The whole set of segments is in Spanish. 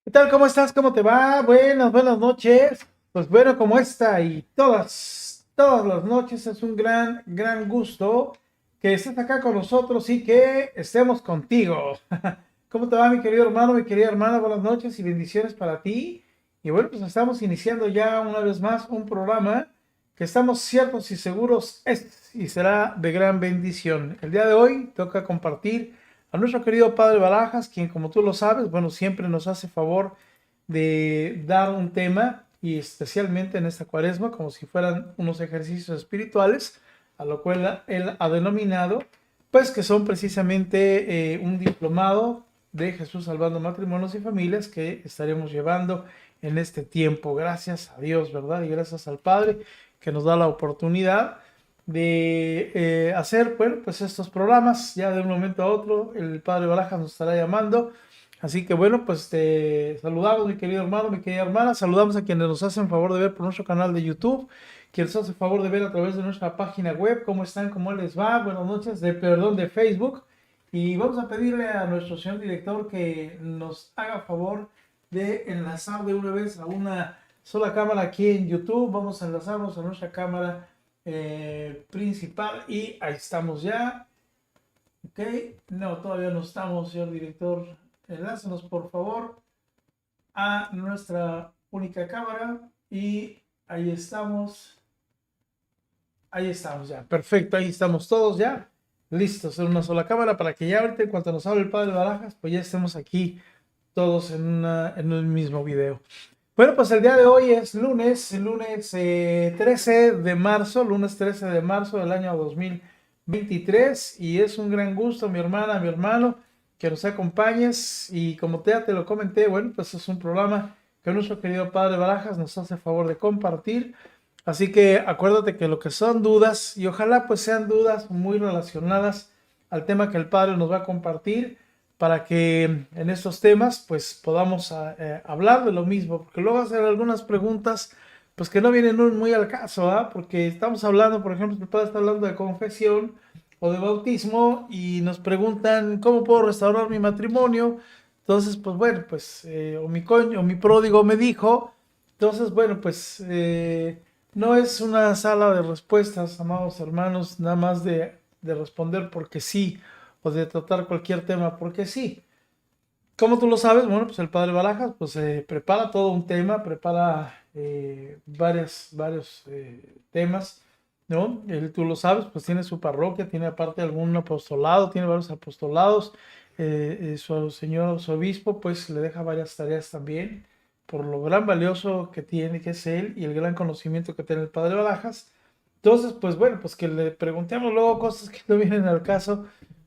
¿Qué tal? ¿Cómo estás? ¿Cómo te va? Buenas noches. Pues bueno, como esta y todas las noches es un gran gusto que estés acá con nosotros y que estemos contigo. ¿Cómo te va, mi querido hermano, mi querida hermana? Buenas noches y bendiciones para ti. Y bueno, pues estamos iniciando ya una vez más un programa que estamos ciertos y seguros es y será de gran bendición. El día de hoy toca compartir a nuestro querido Padre Barajas, quien como tú lo sabes, bueno, siempre nos hace favor de dar un tema y especialmente en esta cuaresma, como si fueran unos ejercicios espirituales, a lo cual él ha denominado, pues que son precisamente un diplomado de Jesús salvando matrimonios y familias que estaremos llevando en este tiempo. Gracias a Dios, ¿verdad? Y gracias al Padre que nos da la oportunidad de hacer, bueno, pues estos programas. Ya de un momento a otro el Padre Barajas nos estará llamando. Así que bueno, pues te saludamos, mi querido hermano, mi querida hermana. Saludamos a quienes nos hacen favor de ver por nuestro canal de YouTube, quienes nos hacen favor de ver a través de nuestra página web. ¿Cómo están? ¿Cómo les va? Buenas noches, de Facebook. Y vamos a pedirle a nuestro señor director que nos haga favor de enlazar de una vez a una sola cámara aquí en YouTube. Vamos a enlazarnos a nuestra cámara principal y ahí estamos ya. Ok, no, todavía no estamos, señor director. Enlácenos por favor a nuestra única cámara y ahí estamos. Ahí estamos ya, perfecto, ahí estamos todos ya listos en una sola cámara para que ya ahorita en cuanto nos hable el Padre Barajas, pues ya estemos aquí todos en un mismo video. Bueno, pues el día de hoy es lunes 13 de marzo, lunes 13 de marzo del año 2023 y es un gran gusto, mi hermana, mi hermano, que nos acompañes y como ya te lo comenté, bueno, pues es un programa que nuestro querido Padre Barajas nos hace favor de compartir. Así que acuérdate que lo que son dudas, y ojalá pues sean dudas muy relacionadas al tema que el Padre nos va a compartir, para que en estos temas pues podamos hablar de lo mismo, porque luego hacen algunas preguntas pues que no vienen muy al caso, ¿ah? Porque estamos hablando, por ejemplo, el Padre está hablando de confesión o de bautismo y nos preguntan cómo puedo restaurar mi matrimonio. Entonces, pues bueno, pues o mi coño, o mi pródigo me dijo. Entonces, bueno, pues no es una sala de respuestas, amados hermanos, nada más de responder porque sí, o de tratar cualquier tema porque sí. Como tú lo sabes, bueno, pues el Padre Barajas pues prepara todo un tema, prepara varios temas, ¿no? Él, tú lo sabes, pues tiene su parroquia, tiene aparte algún apostolado, tiene varios apostolados, su señor, su obispo, pues le deja varias tareas también, por lo gran valioso que tiene, que es él, y el gran conocimiento que tiene el Padre Barajas. Entonces, pues bueno, pues que le preguntemos luego cosas que no vienen al caso,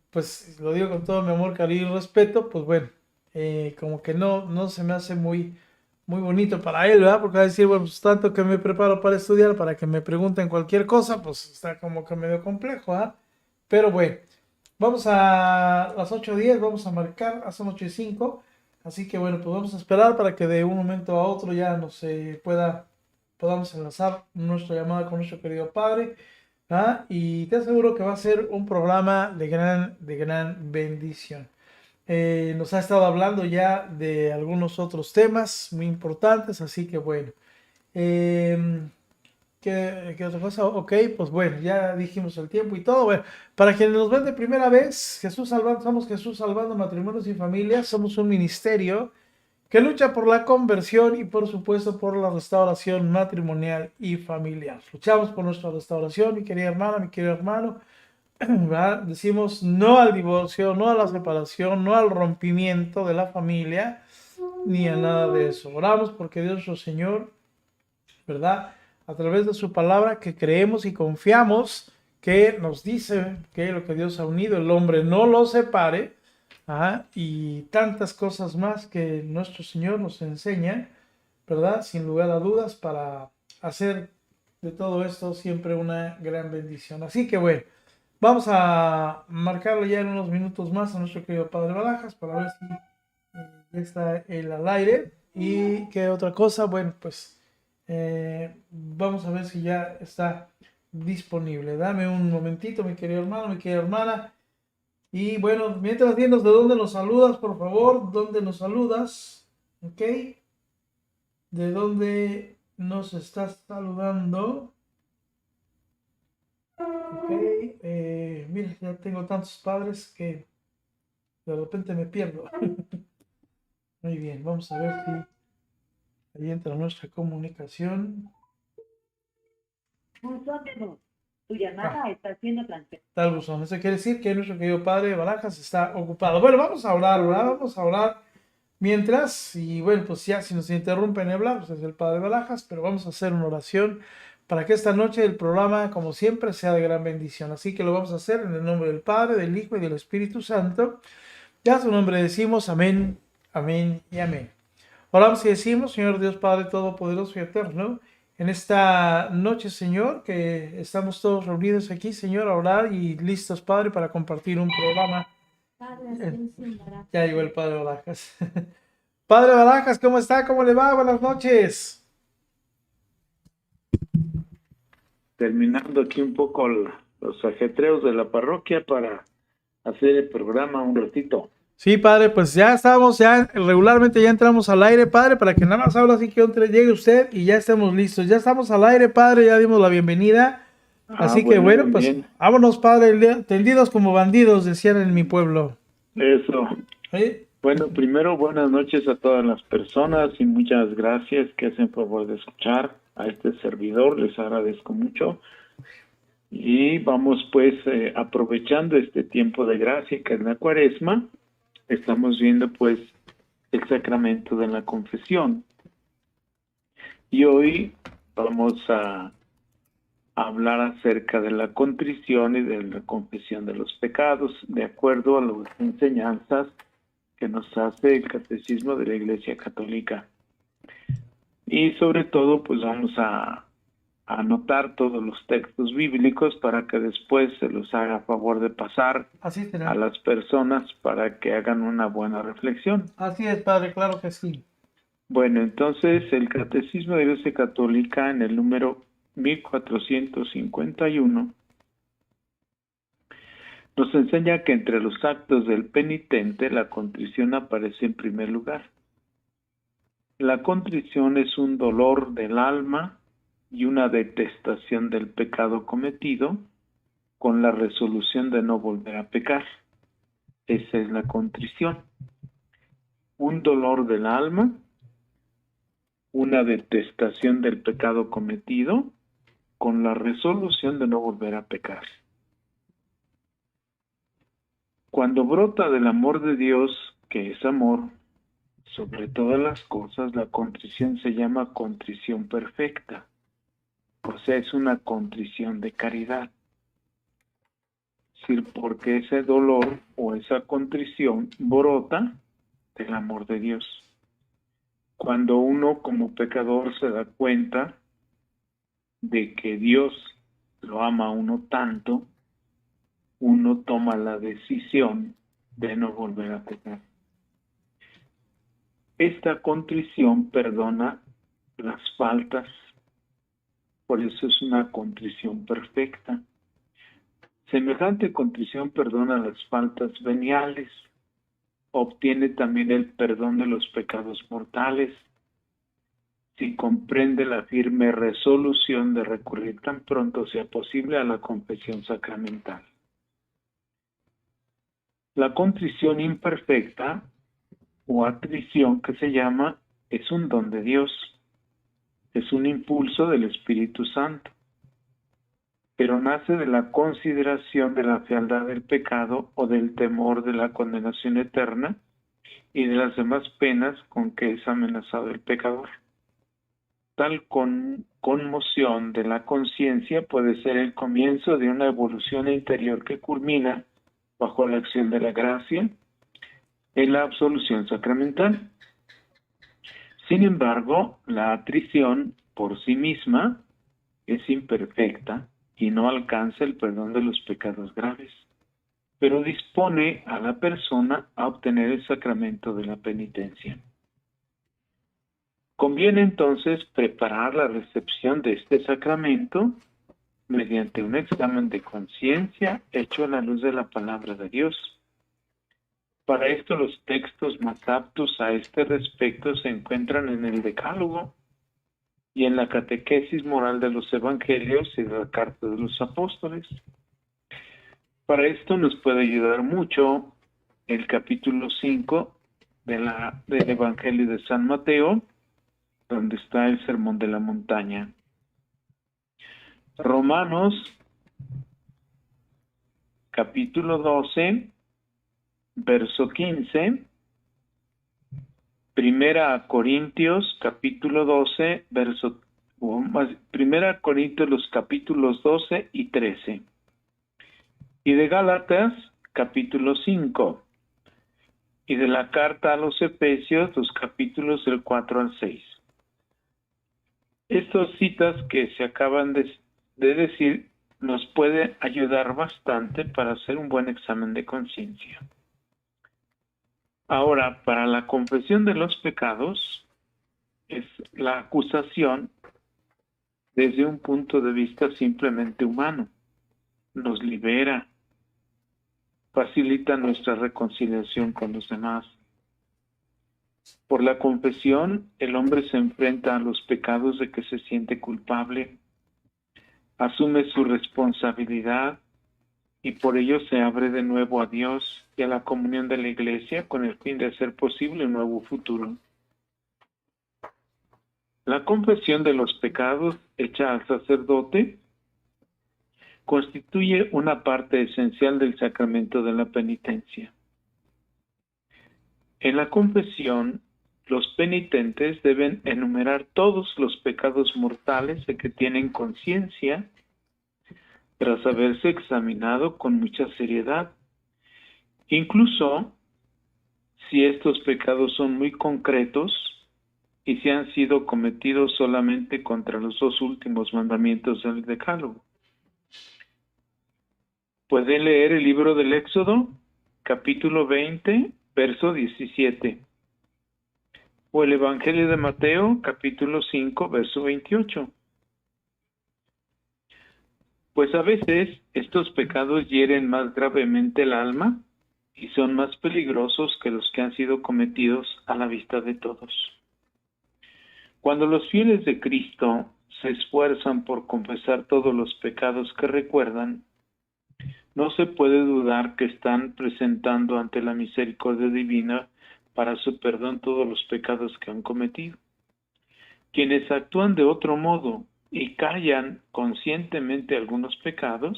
pues lo digo con todo mi amor, cariño y respeto, pues bueno, como que no se me hace muy bonito para él, ¿verdad? Porque va a decir, bueno, pues tanto que me preparo para estudiar, para que me pregunten cualquier cosa, pues está como que medio complejo, ¿ah? Pero bueno, vamos a las 8:10, vamos a marcar, son 8:05, así que bueno, pues vamos a esperar para que de un momento a otro ya nos podamos enlazar nuestra llamada con nuestro querido padre, ¿ah? Y te aseguro que va a ser un programa de gran bendición. Nos ha estado hablando ya de algunos otros temas muy importantes, así que bueno. Eh, ¿qué otra cosa? Ok, pues bueno, ya dijimos el tiempo y todo. Bueno, para quienes nos ven de primera vez, somos Jesús Salvando Matrimonios y Familias, somos un ministerio que lucha por la conversión y por supuesto por la restauración matrimonial y familiar. Luchamos por nuestra restauración, mi querida hermana, mi querido hermano. ¿Verdad? Decimos no al divorcio, no a la separación, no al rompimiento de la familia, ni a nada de eso. Oramos porque Dios nuestro Señor, ¿verdad? A través de su palabra que creemos y confiamos, que nos dice que lo que Dios ha unido, el hombre no lo separe, ¿ah? Y tantas cosas más que nuestro Señor nos enseña, ¿verdad? Sin lugar a dudas, para hacer de todo esto siempre una gran bendición. Así que bueno, vamos a marcarlo ya en unos minutos más a nuestro querido Padre Barajas para ver si ya está él al aire. Y qué otra cosa, bueno, pues vamos a ver si ya está disponible. Dame un momentito, mi querido hermano, mi querida hermana. Y bueno, mientras dinos de dónde nos saludas, por favor, dónde nos saludas. Ok. ¿De dónde nos estás saludando? Ok. Mira, ya tengo tantos padres que de repente me pierdo. Muy bien, vamos a ver si ahí entra nuestra comunicación. Tu llamada está siendo transferida. Tal buzón. Eso quiere decir que nuestro querido padre Barajas está ocupado. Bueno, vamos a orar, ¿verdad? Vamos a orar mientras. Y bueno, pues ya si nos interrumpen hablar, pues es el padre Barajas, pero vamos a hacer una oración para que esta noche el programa, como siempre, sea de gran bendición. Así que lo vamos a hacer en el nombre del Padre, del Hijo y del Espíritu Santo. Ya a su nombre decimos amén, amén y amén. Oramos y decimos, Señor Dios Padre Todopoderoso y Eterno, en esta noche, Señor, que estamos todos reunidos aquí, Señor, a orar y listos, Padre, para compartir un programa. Ya llegó el Padre Barajas. Padre Barajas, ¿cómo está? ¿Cómo le va? Buenas noches. Terminando aquí un poco los ajetreos de la parroquia para hacer el programa un ratito. Sí, Padre, pues ya estamos, ya regularmente ya entramos al aire, Padre, para que nada más ahora sí que llegue usted y ya estemos listos. Ya estamos al aire, Padre, ya dimos la bienvenida. Así que bueno, pues bien. vámonos, Padre, tendidos como bandidos, decían en mi pueblo. Eso. ¿Sí? Bueno, primero buenas noches a todas las personas y muchas gracias que hacen favor de escuchar a este servidor, les agradezco mucho. Y vamos pues aprovechando este tiempo de gracia que es la Cuaresma, estamos viendo pues el sacramento de la confesión. Y hoy vamos a hablar acerca de la contrición y de la confesión de los pecados, de acuerdo a las enseñanzas que nos hace el Catecismo de la Iglesia Católica. Y sobre todo, pues vamos a anotar todos los textos bíblicos para que después se los haga favor de pasar Así será. a las personas para que hagan una buena reflexión. Así es, Padre, claro que sí. Bueno, entonces el Catecismo de la Iglesia Católica en el número 1451 nos enseña que entre los actos del penitente la contrición aparece en primer lugar. La contrición es un dolor del alma y una detestación del pecado cometido con la resolución de no volver a pecar. Esa es la contrición. Un dolor del alma, una detestación del pecado cometido con la resolución de no volver a pecar. Cuando brota del amor de Dios, que es amor, sobre todas las cosas, la contrición se llama contrición perfecta. O sea, es una contrición de caridad. Es decir, porque ese dolor o esa contrición brota del amor de Dios. Cuando uno como pecador se da cuenta de que Dios lo ama a uno tanto, uno toma la decisión de no volver a pecar. Esta contrición perdona las faltas, por eso es una contrición perfecta. Semejante contrición perdona las faltas veniales, obtiene también el perdón de los pecados mortales, si comprende la firme resolución de recurrir tan pronto sea posible a la confesión sacramental. La contrición imperfecta, o atrición que se llama, es un don de Dios, es un impulso del Espíritu Santo, pero nace de la consideración de la fealdad del pecado o del temor de la condenación eterna y de las demás penas con que es amenazado el pecador. Tal conmoción de la conciencia puede ser el comienzo de una evolución interior que culmina, bajo la acción de la gracia, en la absolución sacramental. Sin embargo, la atrición por sí misma es imperfecta y no alcanza el perdón de los pecados graves, pero dispone a la persona a obtener el sacramento de la penitencia. Conviene entonces preparar la recepción de este sacramento mediante un examen de conciencia hecho a la luz de la palabra de Dios. Para esto los textos más aptos a este respecto se encuentran en el Decálogo y en la catequesis moral de los evangelios y de la carta de los apóstoles. Para esto nos puede ayudar mucho el capítulo 5 del Evangelio de San Mateo, donde está el Sermón de la Montaña. Romanos, capítulo 12, verso 15. Primera Corintios, capítulo 12, Primera Corintios, los capítulos 12 y 13. Y de Gálatas, capítulo 5. Y de la carta a los Efesios, los capítulos del 4 al 6. Estas citas que se acaban de decir nos puede ayudar bastante para hacer un buen examen de conciencia. Ahora, para la confesión de los pecados, es la acusación desde un punto de vista simplemente humano. Nos libera, facilita nuestra reconciliación con los demás. Por la confesión, el hombre se enfrenta a los pecados de que se siente culpable, asume su responsabilidad y por ello se abre de nuevo a Dios y a la comunión de la Iglesia con el fin de hacer posible un nuevo futuro. La confesión de los pecados hecha al sacerdote constituye una parte esencial del sacramento de la penitencia. En la confesión, los penitentes deben enumerar todos los pecados mortales de que tienen conciencia tras haberse examinado con mucha seriedad. Incluso si estos pecados son muy concretos y si han sido cometidos solamente contra los dos últimos mandamientos del Decálogo. Pueden leer el libro del Éxodo, capítulo 20, verso 17. O el Evangelio de Mateo, capítulo 5, verso 28. Pues a veces estos pecados hieren más gravemente el alma y son más peligrosos que los que han sido cometidos a la vista de todos. Cuando los fieles de Cristo se esfuerzan por confesar todos los pecados que recuerdan, no se puede dudar que están presentando ante la misericordia divina para su perdón todos los pecados que han cometido. Quienes actúan de otro modo y callan conscientemente algunos pecados,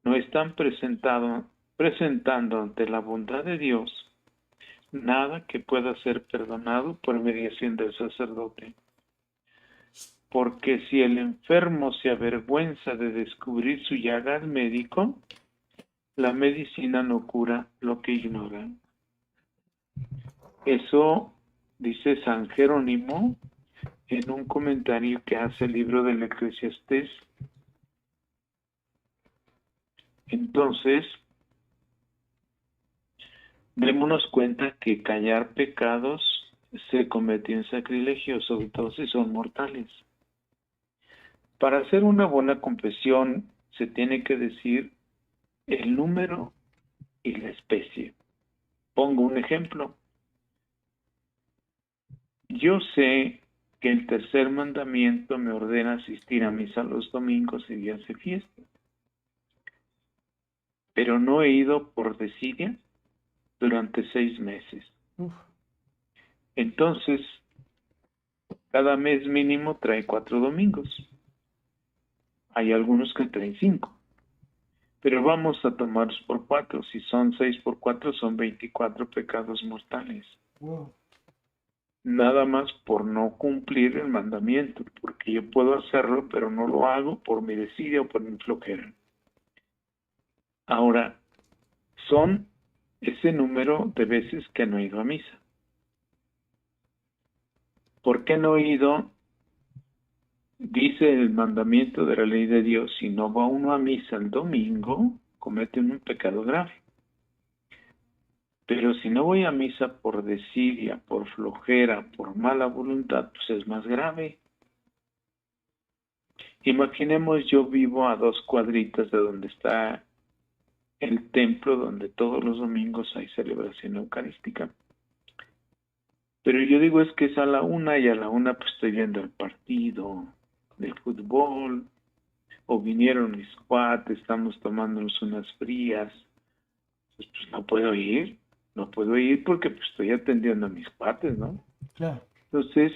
no están presentando ante la bondad de Dios nada que pueda ser perdonado por mediación del sacerdote. Porque si el enfermo se avergüenza de descubrir su llaga al médico, la medicina no cura lo que ignora. Eso dice San Jerónimo en un comentario que hace el libro del Eclesiastés. Entonces, démonos cuenta que callar pecados se comete en sacrilegio, sobre todo si son mortales. Para hacer una buena confesión se tiene que decir el número y la especie. Pongo un ejemplo. Yo sé que el tercer mandamiento me ordena asistir a misa los domingos y días de fiesta, pero no he ido por desidia durante 6 meses. Entonces, cada mes mínimo trae 4 domingos. Hay algunos que traen 5. Pero vamos a tomarlos por 4. Si son 6 por 4, son 24 pecados mortales. Wow. Nada más por no cumplir el mandamiento, porque yo puedo hacerlo, pero no lo hago por mi desidia o por mi flojera. Ahora, son ese número de veces que no he ido a misa. ¿Por qué no he ido? Dice el mandamiento de la ley de Dios, si no va uno a misa el domingo, comete un pecado grave. Pero si no voy a misa por desidia, por flojera, por mala voluntad, pues es más grave. Imaginemos yo vivo a 2 cuadritas de donde está el templo donde todos los domingos hay celebración eucarística. Pero yo digo es que es a la 1 y a la 1 pues estoy viendo el partido de fútbol, o vinieron mis cuates, estamos tomándonos unas frías, pues no puedo ir porque pues estoy atendiendo a mis cuates, ¿no? Claro. Entonces,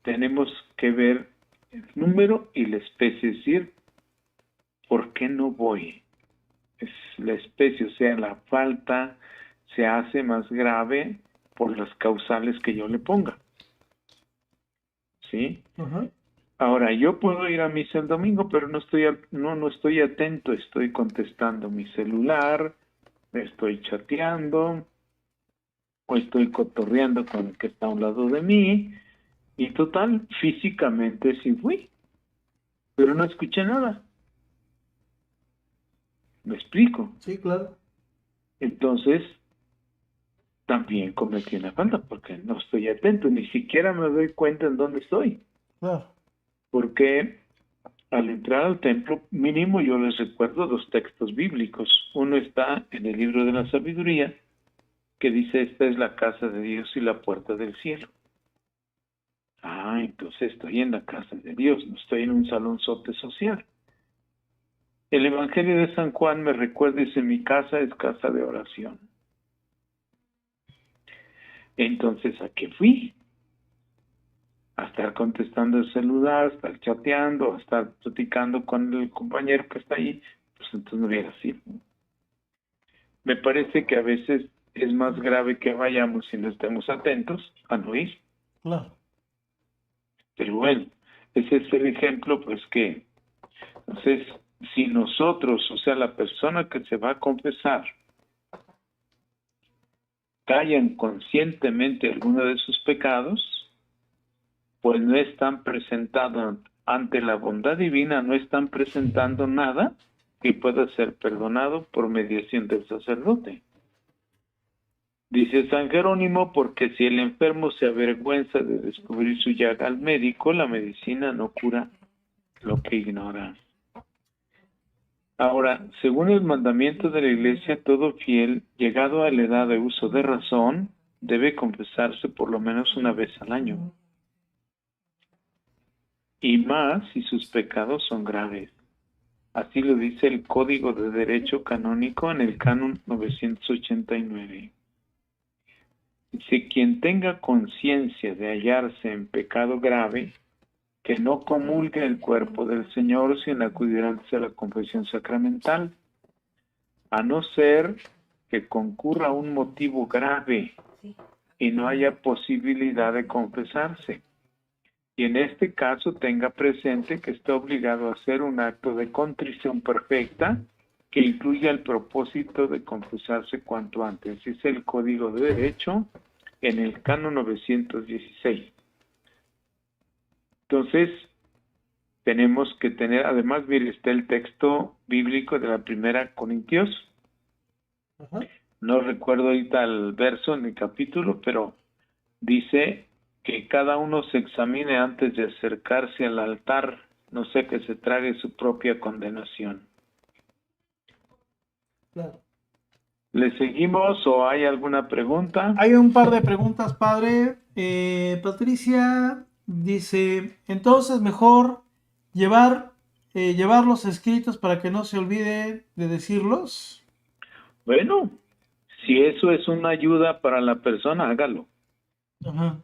tenemos que ver el número y la especie, es decir, ¿por qué no voy? Es la especie, o sea, la falta se hace más grave por las causales que yo le ponga. ¿Sí? Ajá. Ahora, yo puedo ir a misa el domingo, pero no estoy atento, estoy contestando mi celular, estoy chateando, o estoy cotorreando con el que está a un lado de mí, y total, físicamente sí fui, pero no escuché nada. ¿Me explico? Sí, claro. Entonces, también cometí una falta, porque no estoy atento, ni siquiera me doy cuenta en dónde estoy. Claro. Porque al entrar al templo, mínimo yo les recuerdo 2 textos bíblicos. Uno está en el libro de la sabiduría, que dice, esta es la casa de Dios y la puerta del cielo. Ah, entonces estoy en la casa de Dios, no estoy en un salonzote social. El Evangelio de San Juan me recuerda, dice, mi casa es casa de oración. Entonces, ¿a qué fui? A estar contestando el celular, a estar chateando, a estar platicando con el compañero que está ahí, pues entonces no hubiera sido. Me parece que a veces es más grave que vayamos y no estemos atentos a no ir. Claro. Pero bueno, ese es el ejemplo, pues que, entonces, si nosotros, o sea, la persona que se va a confesar, callan conscientemente alguno de sus pecados, pues no están presentando ante la bondad divina, no están presentando nada que pueda ser perdonado por mediación del sacerdote. Dice San Jerónimo, porque si el enfermo se avergüenza de descubrir su llaga al médico, la medicina no cura lo que ignora. Ahora, según el mandamiento de la Iglesia, todo fiel, llegado a la edad de uso de razón, debe confesarse por lo menos una vez al año. Y más si sus pecados son graves. Así lo dice el Código de Derecho Canónico en el Canon 989. Dice, quien tenga conciencia de hallarse en pecado grave, que no comulgue el cuerpo del Señor sin acudir antes a la confesión sacramental, a no ser que concurra un motivo grave y no haya posibilidad de confesarse. Y en este caso tenga presente que está obligado a hacer un acto de contrición perfecta que incluya el propósito de confesarse cuanto antes. Es el Código de Derecho en el Canon 916. Entonces, tenemos que tener, además, mire, está el texto bíblico de la 1 Corintios. Ajá. No recuerdo ahorita el verso ni el capítulo, pero dice que cada uno se examine antes de acercarse al altar, no sea que se trague su propia condenación. Claro. ¿Le seguimos o hay alguna pregunta? Hay un par de preguntas, padre. Patricia dice, entonces mejor llevar los escritos para que no se olvide de decirlos. Bueno, si eso es una ayuda para la persona, hágalo. Ajá.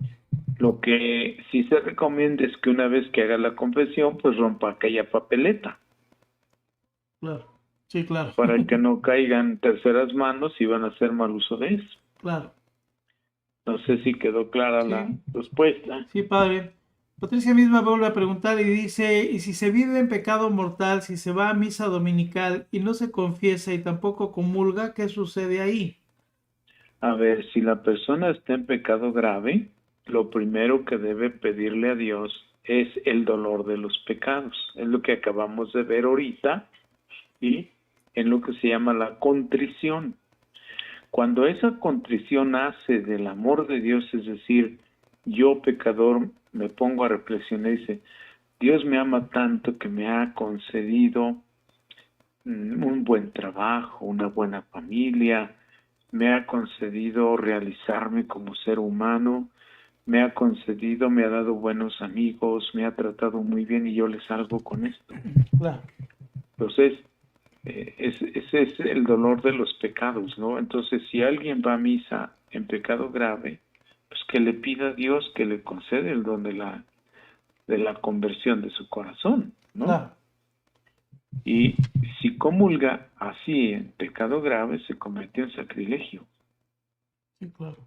Lo que sí se recomienda es que una vez que haga la confesión, pues rompa aquella papeleta, Claro. Sí, claro. para que no caigan terceras manos y van a hacer mal uso de eso. Claro. No sé si quedó clara la respuesta. Sí, padre. Patricia misma vuelve a preguntar y dice, ¿y si se vive en pecado mortal, si se va a misa dominical y no se confiesa y tampoco comulga, qué sucede ahí? A ver, si la persona está en pecado grave, lo primero que debe pedirle a Dios es el dolor de los pecados. Es lo que acabamos de ver ahorita, y en lo que se llama la contrición. Cuando esa contrición nace del amor de Dios, es decir, yo pecador me pongo a reflexionar y dice, Dios me ama tanto que me ha concedido un buen trabajo, una buena familia, me ha concedido realizarme como ser humano, me ha concedido, me ha dado buenos amigos, me ha tratado muy bien y yo le salgo con esto. Claro. Entonces, ese es el dolor de los pecados, ¿no? Entonces, si alguien va a misa en pecado grave, pues que le pida a Dios que le concede el don de la conversión de su corazón, ¿no? Claro. Y si comulga así en pecado grave, se convirtió en sacrilegio. Sí, claro.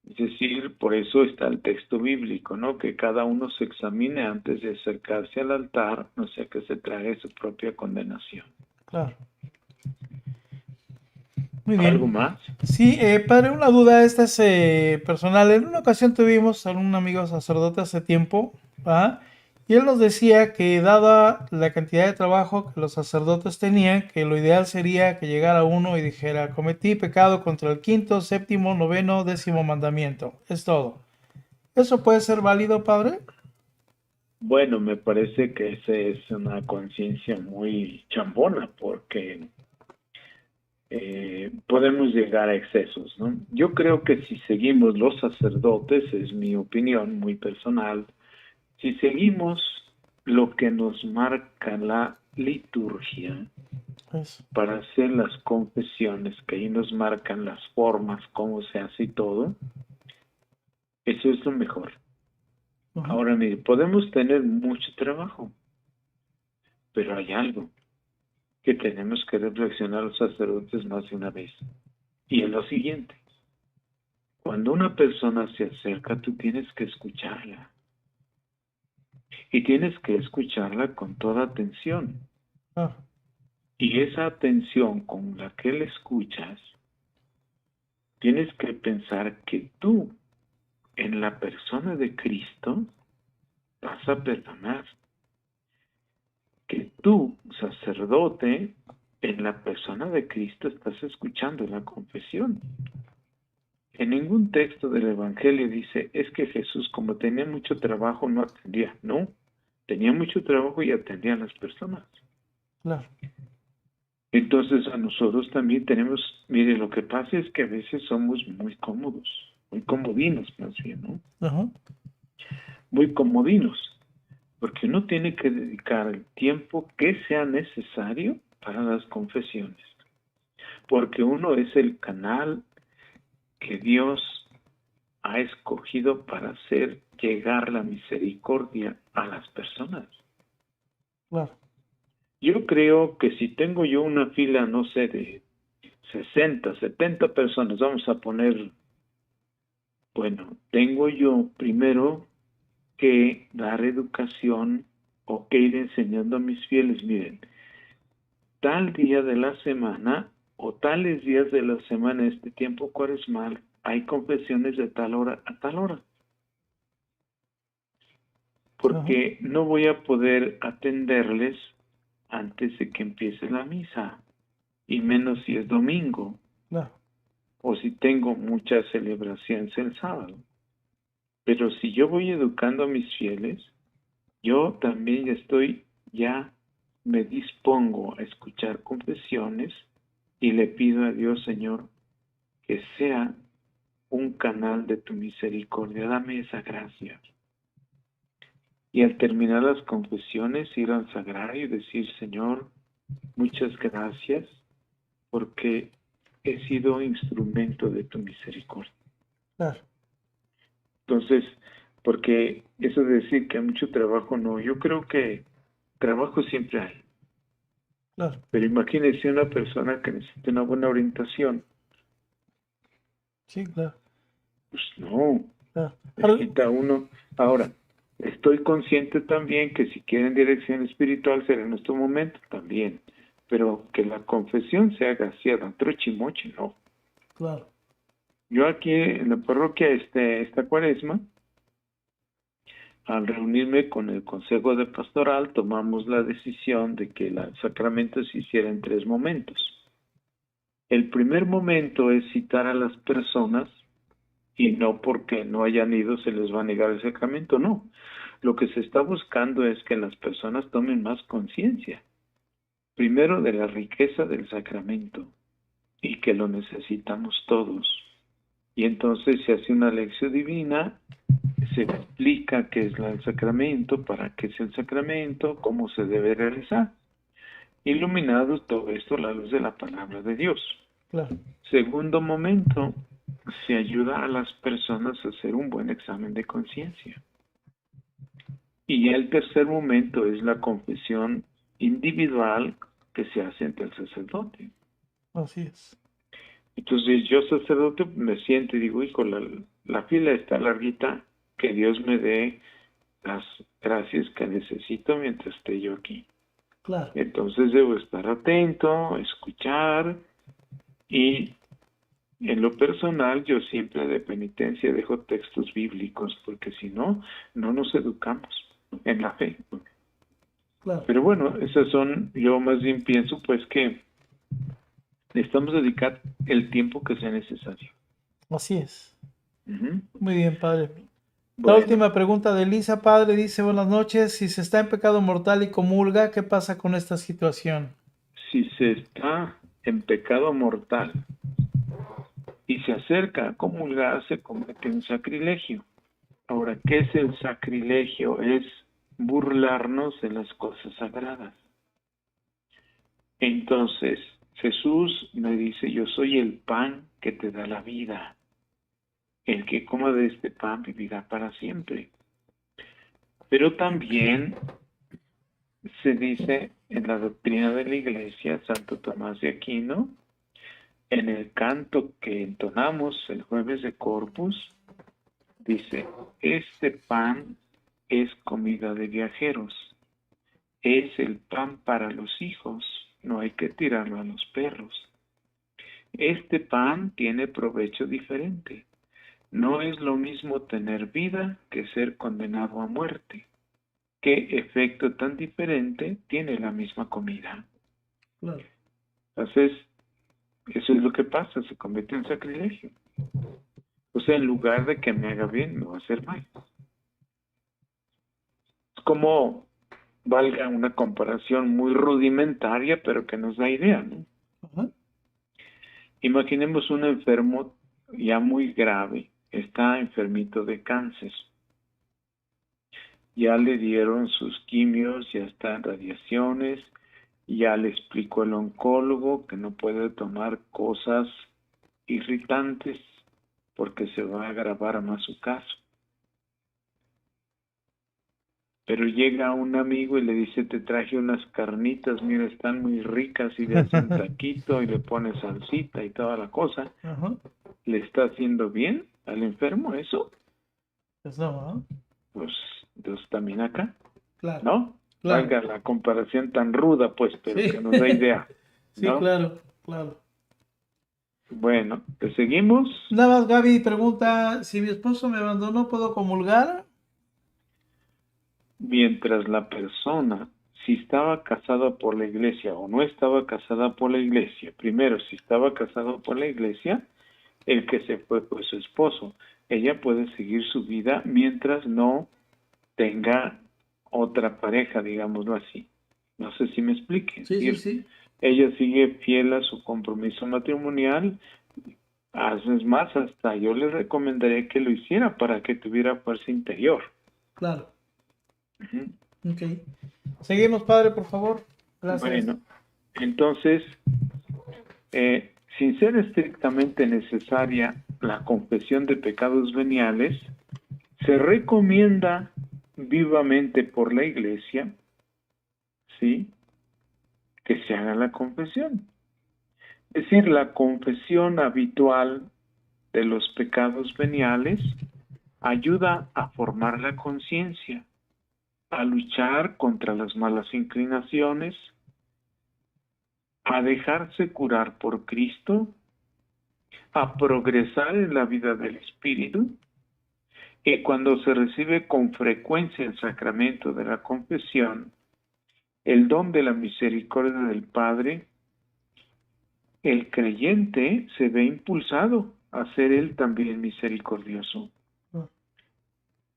Es decir, por eso está el texto bíblico, ¿no? Que cada uno se examine antes de acercarse al altar, no sea que se trague su propia condenación. Claro. Muy ¿Algo bien. más? Sí, padre, una duda, esta es personal. En una ocasión tuvimos a un amigo sacerdote hace tiempo, ¿ah? Y él nos decía que dada la cantidad de trabajo que los sacerdotes tenían, que lo ideal sería que llegara uno y dijera, cometí pecado contra el quinto, séptimo, noveno, décimo mandamiento. Es todo. ¿Eso puede ser válido, padre? Bueno, me parece que esa es una conciencia muy chambona porque podemos llegar a excesos, ¿no? Yo creo que si seguimos los sacerdotes, es mi opinión muy personal, si seguimos lo que nos marca la liturgia Eso. para hacer las confesiones, que ahí nos marcan las formas, cómo se hace y todo, eso es lo mejor. Ajá. Ahora, mire, podemos tener mucho trabajo, pero hay algo que tenemos que reflexionar los sacerdotes más de una vez. Y es lo siguiente. Cuando una persona se acerca, tú tienes que escucharla. Y tienes que escucharla con toda atención. Ah, Y esa atención con la que le escuchas, tienes que pensar que tú, en la persona de Cristo, vas a perdonar. Que tú, sacerdote, en la persona de Cristo estás escuchando la confesión. En ningún texto del Evangelio dice, es que Jesús, como tenía mucho trabajo, no atendía. No, tenía mucho trabajo y atendía a las personas. claro. Entonces a nosotros también tenemos, mire, lo que pasa es que a veces somos muy cómodos, muy comodinos más bien, ¿no? Ajá. Muy comodinos, porque uno tiene que dedicar el tiempo que sea necesario para las confesiones, porque uno es el canal que Dios ha escogido para hacer llegar la misericordia a las personas. Claro. Yo creo que si tengo yo una fila, no sé, de 60, 70 personas, vamos a poner, bueno, tengo yo primero que dar educación o que ir enseñando a mis fieles, miren, tal día de la semana o tales días de la semana, este tiempo cuaresmal, hay confesiones de tal hora a tal hora. Ajá. Porque no voy a poder atenderles antes de que empiece la misa, y menos si es domingo, Claro. o si tengo muchas celebraciones el sábado. Pero si yo voy educando a mis fieles, yo también ya me dispongo a escuchar confesiones y le pido a Dios, Señor, que sea un canal de tu misericordia. Dame esa gracia. Y al terminar las confesiones, ir al sagrario y decir, Señor, muchas gracias porque he sido instrumento de tu misericordia. Claro. Entonces, porque eso de decir que hay mucho trabajo, no, yo creo que trabajo siempre hay. Claro. Pero imagínense una persona que necesita una buena orientación. Sí, claro. Pues no, Claro. necesita uno. Ahora, estoy consciente también que si quieren dirección espiritual será en este momento también. Pero que la confesión se haga así, adentro chimoche, no. Claro. Yo aquí en la parroquia esta cuaresma, al reunirme con el Consejo de Pastoral, tomamos la decisión de que el sacramento se hiciera en 3 momentos. El primer momento es citar a las personas y no porque no hayan ido se les va a negar el sacramento, no. Lo que se está buscando es que las personas tomen más conciencia. primero de la riqueza del sacramento y que lo necesitamos todos. Y entonces se hace una lección divina, se explica qué es el sacramento, para qué es el sacramento, cómo se debe realizar. Iluminado todo esto a la luz de la palabra de Dios. Claro. Segundo momento, se ayuda a las personas a hacer un buen examen de conciencia. Y ya el tercer momento es la confesión individual que se hace ante el sacerdote. Así es. Entonces yo, sacerdote, me siento y digo, hijo, la fila está larguita, que Dios me dé las gracias que necesito mientras esté yo aquí. Claro. Entonces debo estar atento, escuchar, y en lo personal yo siempre de penitencia dejo textos bíblicos, porque si no, no nos educamos en la fe. Claro. Pero bueno, esas son, yo más bien pienso pues que necesitamos dedicar el tiempo que sea necesario. Así es. Ujú. Muy bien, padre. La Bueno, última pregunta de Elisa, padre, dice, buenas noches, si se está en pecado mortal y comulga, ¿qué pasa con esta situación? si se está en pecado mortal y se acerca a comulgar, se comete un sacrilegio. Ahora, ¿qué es el sacrilegio? Es burlarnos de las cosas sagradas. Entonces, Jesús me dice, yo soy el pan que te da la vida. El que coma de este pan vivirá para siempre. Pero también se dice en la doctrina de la Iglesia, Santo Tomás de Aquino, en el canto que entonamos el jueves de Corpus, dice, este pan es comida de viajeros, es el pan para los hijos, no hay que tirarlo a los perros. Este pan tiene provecho diferente. No es lo mismo tener vida que ser condenado a muerte. ¿Qué efecto tan diferente tiene la misma comida? Claro. Entonces, eso es lo que pasa, se convierte en sacrilegio. O sea, en lugar de que me haga bien, me va a hacer mal. Es como, valga una comparación muy rudimentaria, pero que nos da idea, ¿no? Ajá. Imaginemos un enfermo ya muy grave, está enfermito de cáncer. Ya le dieron sus quimios, ya están radiaciones, ya le explicó el oncólogo que no puede tomar cosas irritantes porque se va a agravar más su caso. Pero llega un amigo y le dice, te traje unas carnitas, mira, están muy ricas, y le hace un taquito y le pone salsita y toda la cosa. Ajá. ¿Le está haciendo bien al enfermo eso? Pues no, ¿no? Pues Dios también acá, Claro. ¿no? Claro. Valga la comparación tan ruda, pues, pero Sí. que nos da idea, Sí, ¿no? claro, claro. Bueno, ¿te seguimos? Nada más Gaby pregunta, si mi esposo me abandonó, ¿puedo comulgar? Mientras la persona, si estaba casada por la iglesia o no estaba casada por la iglesia, primero, si estaba casado por la iglesia, el que se fue su esposo. Ella puede seguir su vida mientras no tenga otra pareja, digámoslo así. No sé si me explique. Sí, sí, sí. Ella sigue fiel a su compromiso matrimonial. Es más, hasta yo le recomendaría que lo hiciera para que tuviera fuerza interior. Claro. Ujú. Ok. Seguimos, padre, por favor. Gracias. Bueno, entonces, sin ser estrictamente necesaria la confesión de pecados veniales, se recomienda vivamente por la Iglesia, ¿sí?, que se haga la confesión. Es decir, la confesión habitual de los pecados veniales ayuda a formar la conciencia, a luchar contra las malas inclinaciones, a dejarse curar por Cristo, a progresar en la vida del Espíritu, y cuando se recibe con frecuencia el sacramento de la confesión, el don de la misericordia del Padre, el creyente se ve impulsado a ser él también misericordioso.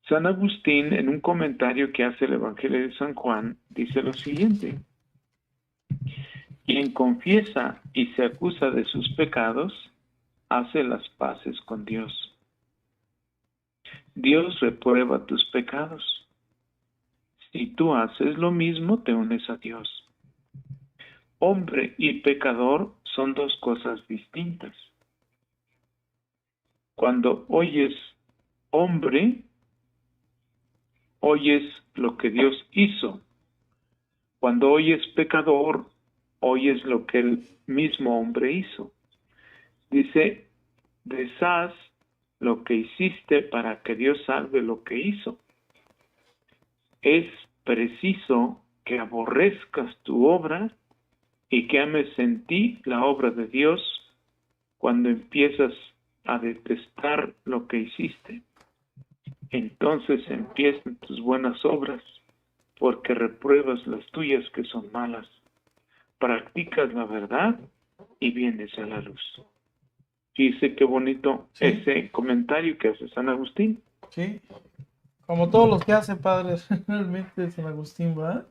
San Agustín, en un comentario que hace el Evangelio de San Juan, dice lo siguiente: Quien confiesa y se acusa de sus pecados, hace las paces con Dios. Dios reprueba tus pecados. Si tú haces lo mismo, te unes a Dios. Hombre y pecador son dos cosas distintas. Cuando oyes hombre, oyes lo que Dios hizo. Cuando oyes pecador, oyes lo que el mismo hombre hizo. Dice, deshaz lo que hiciste para que Dios salve lo que hizo. Es preciso que aborrezcas tu obra y que ames en ti la obra de Dios cuando empiezas a detestar lo que hiciste. Entonces empiezan tus buenas obras, porque repruebas las tuyas que son malas. Practicas la verdad y vienes a la luz. Dice qué bonito Sí. ese comentario que hace San Agustín. Sí. Como todos los que hacen padres, realmente San Agustín, ¿verdad?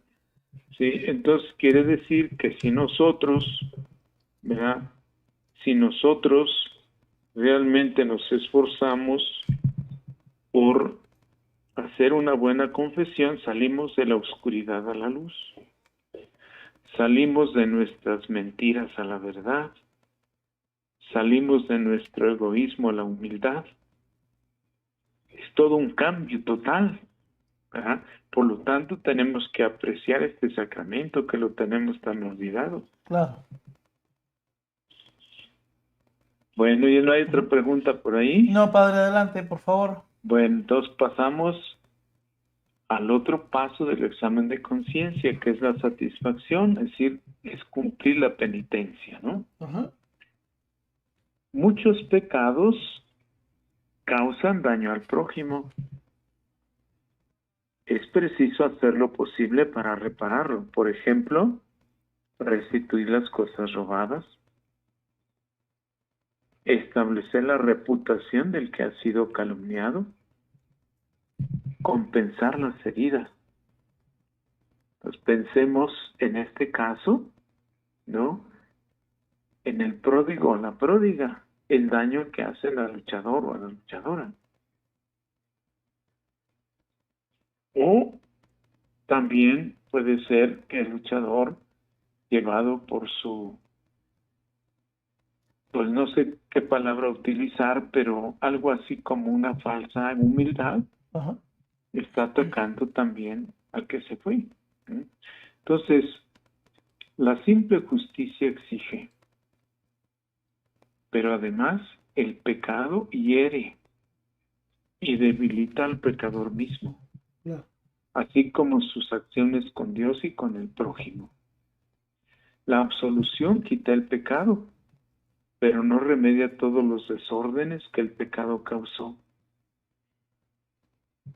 Sí, entonces quiere decir que si nosotros, ¿verdad? Si nosotros realmente nos esforzamos por hacer una buena confesión, salimos de la oscuridad a la luz. Salimos de nuestras mentiras a la verdad. Salimos de nuestro egoísmo a la humildad. Es todo un cambio total, ¿verdad? Por lo tanto, tenemos que apreciar este sacramento que lo tenemos tan olvidado. Claro. Bueno, ¿y no hay otra pregunta por ahí? No, padre, adelante, por favor. Bueno, entonces pasamos al otro paso del examen de conciencia, que es la satisfacción, es decir, es cumplir la penitencia, ¿no? Ajá. Muchos pecados causan daño al prójimo. Es preciso hacer lo posible para repararlo. Por ejemplo, restituir las cosas robadas, establecer la reputación del que ha sido calumniado, compensar las heridas. Pues pensemos en este caso, ¿no? En el pródigo o la pródiga, el daño que hace al luchador o a la luchadora. O también puede ser que el luchador, llevado por su, pues no sé qué palabra utilizar, pero algo así como una falsa humildad, Ajá. está atacando también al que se fue. Entonces, la simple justicia exige, pero además el pecado hiere y debilita al pecador mismo, Claro. así como sus acciones con Dios y con el prójimo. La absolución quita el pecado, pero no remedia todos los desórdenes que el pecado causó.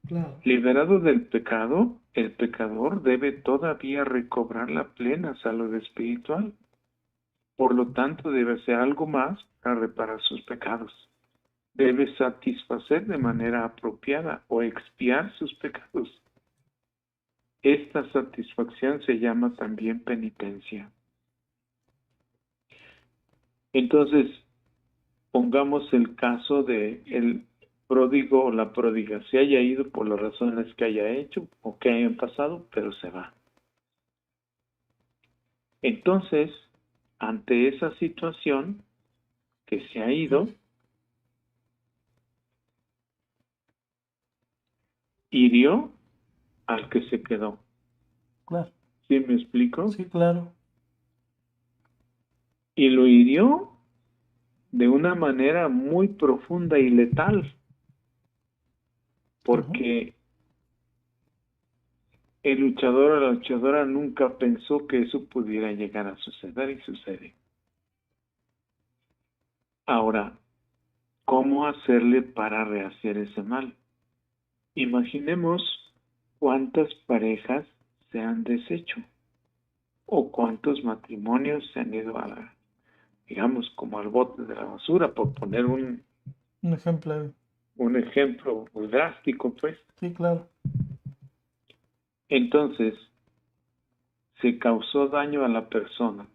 Claro. Liberado del pecado, el pecador debe todavía recobrar la plena salud espiritual. Por lo tanto, debe hacer algo más para reparar sus pecados. Debe satisfacer de manera apropiada o expiar sus pecados. Esta satisfacción se llama también penitencia. Entonces, pongamos el caso de el pródigo o la pródiga. Se haya ido por las razones que haya hecho o que hayan pasado, pero se va. Entonces, ante esa situación que se ha ido, hirió al que se quedó. Claro. ¿Sí me explico? Sí, claro. Y lo hirió de una manera muy profunda y letal, porque el luchador o la luchadora nunca pensó que eso pudiera llegar a suceder y sucede. Ahora, ¿cómo hacerle para rehacer ese mal? Imaginemos cuántas parejas se han deshecho o cuántos matrimonios se han ido a la, digamos, como al bote de la basura, por poner un ejemplo. Un ejemplo muy drástico, pues. Sí, claro. Entonces, se causó daño a la persona.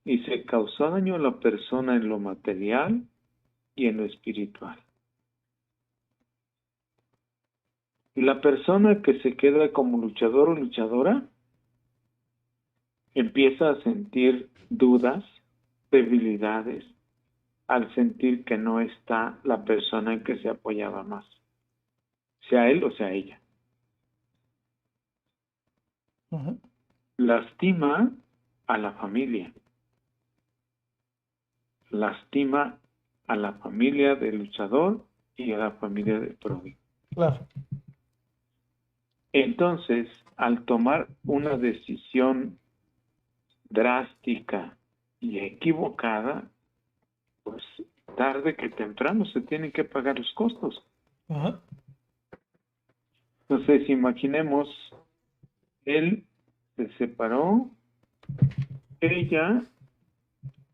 y se causó daño a la persona en lo material y en lo espiritual. Y la persona que se queda como luchador o luchadora empieza a sentir dudas, debilidades, al sentir que no está la persona en que se apoyaba más, sea él o sea ella. Ajá. Lastima a la familia. Lastima a la familia del luchador y a la familia del pródigo. Claro. Entonces, al tomar una decisión drástica y equivocada, pues tarde que temprano se tienen que pagar los costos. Ajá. Entonces, imaginemos, él se separó, ella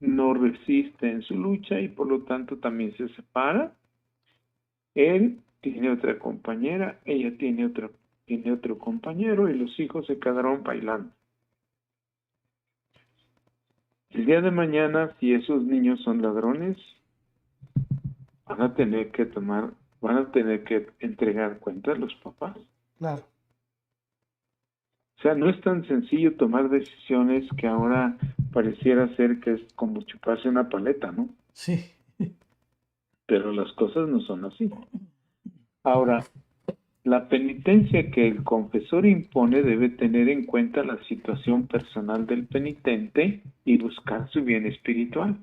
no resiste en su lucha y por lo tanto también se separa. Él tiene otra compañera, ella tiene otro compañero y los hijos se quedaron bailando. El día de mañana, si esos niños son ladrones, van a tener que entregar cuentas a los papás. Claro. O sea, no es tan sencillo tomar decisiones que ahora pareciera ser que es como chuparse una paleta, ¿no? Sí. Pero las cosas no son así. Ahora, la penitencia que el confesor impone debe tener en cuenta la situación personal del penitente y buscar su bien espiritual.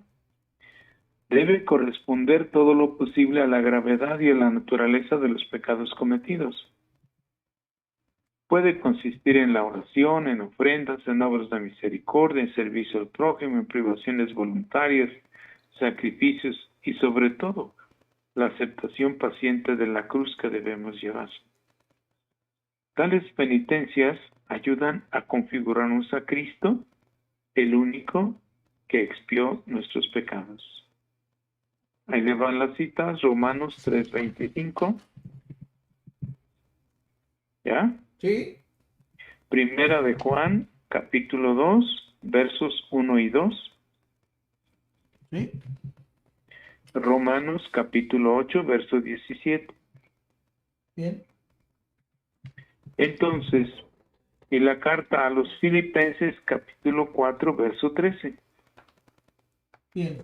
Debe corresponder todo lo posible a la gravedad y a la naturaleza de los pecados cometidos. Puede consistir en la oración, en ofrendas, en obras de misericordia, en servicio al prójimo, en privaciones voluntarias, sacrificios y sobre todo la aceptación paciente de la cruz que debemos llevar. Tales penitencias ayudan a configurarnos a Cristo, el único que expió nuestros pecados. Ahí le van las citas, Romanos 3:25. ¿Ya? Sí. Primera de Juan, capítulo 2, versos 1 y 2. Sí. Romanos, capítulo 8, verso 17. Bien. Entonces, y la carta a los Filipenses, capítulo 4, verso 13. Bien.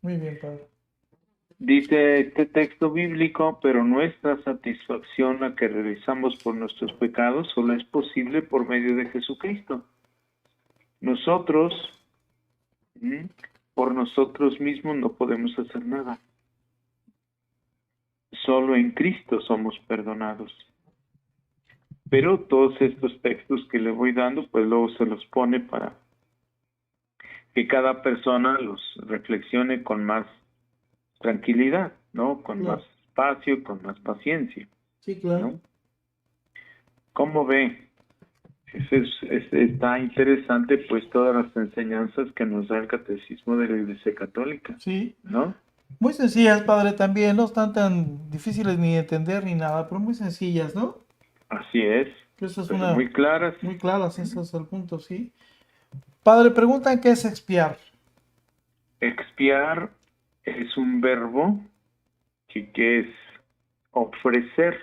Muy bien, padre. Dice este texto bíblico, pero nuestra satisfacción, la que realizamos por nuestros pecados, solo es posible por medio de Jesucristo. Nosotros, por nosotros mismos no podemos hacer nada. Solo en Cristo somos perdonados. Pero todos estos textos que le voy dando, pues luego se los pone para que cada persona los reflexione con más tranquilidad, ¿no? Con Claro. más espacio, con más paciencia, Sí, claro. ¿no? ¿Cómo ve? Está interesante, pues, todas las enseñanzas que nos da el Catecismo de la Iglesia Católica, Sí. ¿no? Muy sencillas, padre, también. No están tan difíciles ni de entender ni nada, pero muy sencillas, ¿no? Así es. Eso es Pero una... muy claras. Muy claras, ese es el punto, sí. Padre, preguntan qué es expiar. Expiar es un verbo que es ofrecer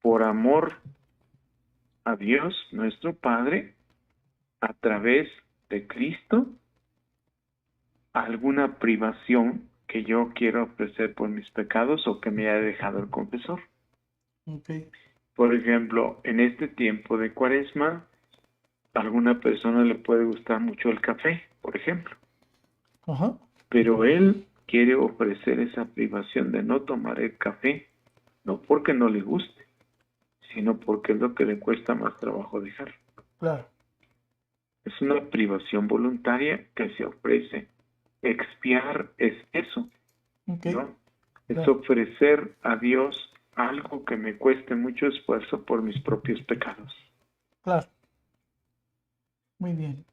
por amor a Dios, nuestro Padre, a través de Cristo, alguna privación que yo quiero ofrecer por mis pecados o que me haya dejado el confesor. Okay. Por ejemplo, en este tiempo de Cuaresma, a alguna persona le puede gustar mucho el café, por ejemplo. Ajá. Pero él quiere ofrecer esa privación de no tomar el café, no porque no le guste, sino porque es lo que le cuesta más trabajo dejar. Claro. Es una privación voluntaria que se ofrece. Expiar es eso, Okay. ¿no? Es Claro. ofrecer a Dios algo que me cueste mucho esfuerzo por mis propios pecados. Claro. Muy bien.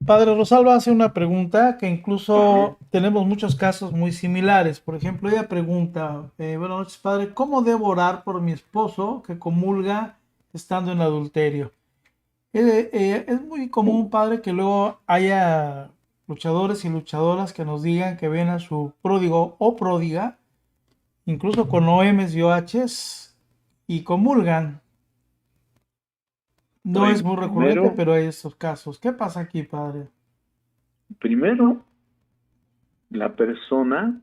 Padre Rosalba hace una pregunta que incluso tenemos muchos casos muy similares. Por ejemplo, ella pregunta, buenas noches, padre, ¿cómo debo orar por mi esposo que comulga estando en adulterio? Es muy común, padre, que luego haya luchadores y luchadoras que nos digan que ven a su pródigo o pródiga, incluso con OMs y OHs, y comulgan. No es Bueno, muy recurrente, primero, pero hay estos casos. ¿Qué pasa aquí, padre? primero, la persona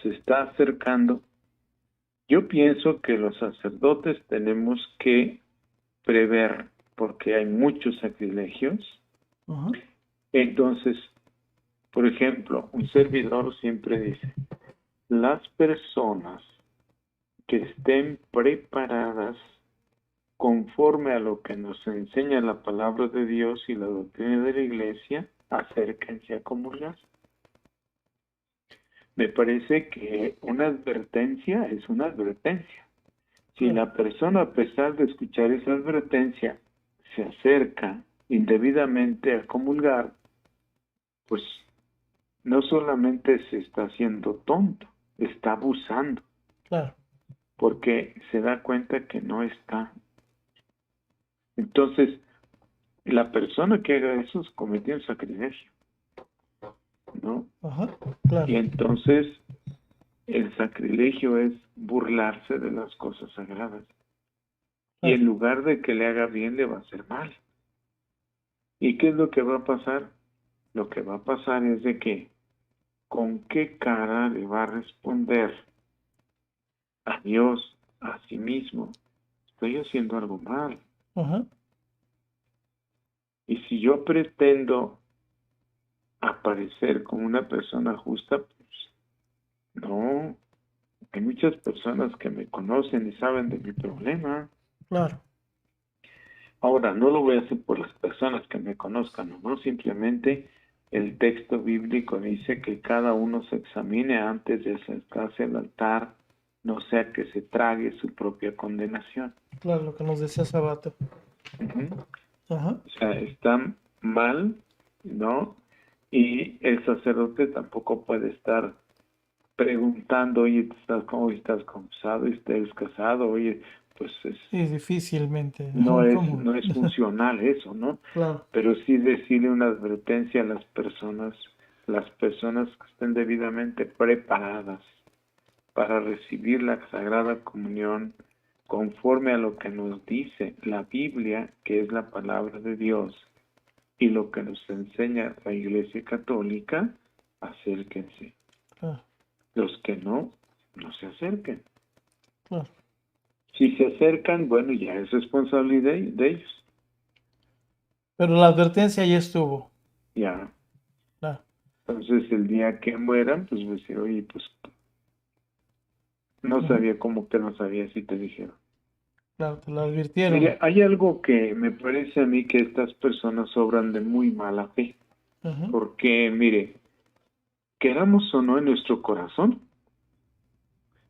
se está acercando. Yo pienso que los sacerdotes tenemos que prever, porque hay muchos sacrilegios. Ajá, Entonces, por ejemplo, un servidor siempre dice, las personas que estén preparadas conforme a lo que nos enseña la palabra de Dios y la doctrina de la iglesia, acérquense a comulgar. Me parece que una advertencia es una advertencia. Si claro, la persona, a pesar de escuchar esa advertencia, se acerca indebidamente a comulgar, pues no solamente se está haciendo tonto, está abusando, claro. porque se da cuenta que no está. Entonces, la persona que haga eso cometió un sacrilegio, ¿no? Ajá, Y claro, entonces el sacrilegio es burlarse de las cosas sagradas. Y en claro. lugar de que le haga bien, le va a hacer mal. ¿Y qué es lo que va a pasar? Lo que va a pasar es de que con qué cara le va a responder a Dios, a sí mismo. Estoy haciendo algo mal. Ajá, Y si yo pretendo aparecer como una persona justa, pues no. Hay muchas personas que me conocen y saben de mi problema. claro. Ahora, no lo voy a hacer por las personas que me conozcan, no, simplemente el texto bíblico dice que cada uno se examine antes de acercarse al altar, no sea que se trague su propia condenación. Claro, lo que nos decía hace rato. Ujú. Ajá, O sea, está mal, ¿no? Y el sacerdote tampoco puede estar preguntando, oye, ¿cómo estás casado? ¿Estás casado? Oye, pues sí, difícilmente, no muy es, común. no es funcional eso, ¿no? Claro, Pero sí decirle una advertencia a las personas que estén debidamente preparadas para recibir la Sagrada Comunión conforme a lo que nos dice la Biblia, que es la palabra de Dios, y lo que nos enseña la Iglesia Católica, acérquense. claro, Los que no, no se acerquen. claro. Si se acercan, bueno, ya es responsabilidad de ellos. Pero la advertencia ya estuvo. Ya. Claro, Entonces, el día que mueran, pues voy a decir, oye, pues no ujú, sabía cómo que no sabía si te dijeron. claro, te lo advirtieron. Mire, hay algo que me parece a mí que estas personas obran de muy mala fe, Ujú, porque mire, queramos o no en nuestro corazón,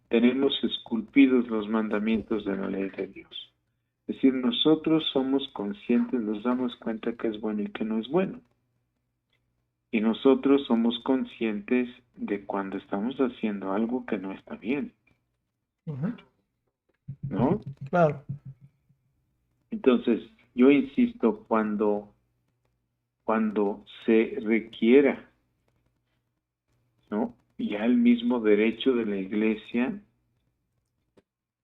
tenemos esculpidos los mandamientos de la ley de Dios. Es decir, nosotros somos conscientes, nos damos cuenta que es bueno y que no es bueno. Y nosotros somos conscientes de cuando estamos haciendo algo que no está bien, ujú, ¿no? claro, Entonces, yo insisto, cuando se requiera, ¿no? Ya el mismo derecho de la Iglesia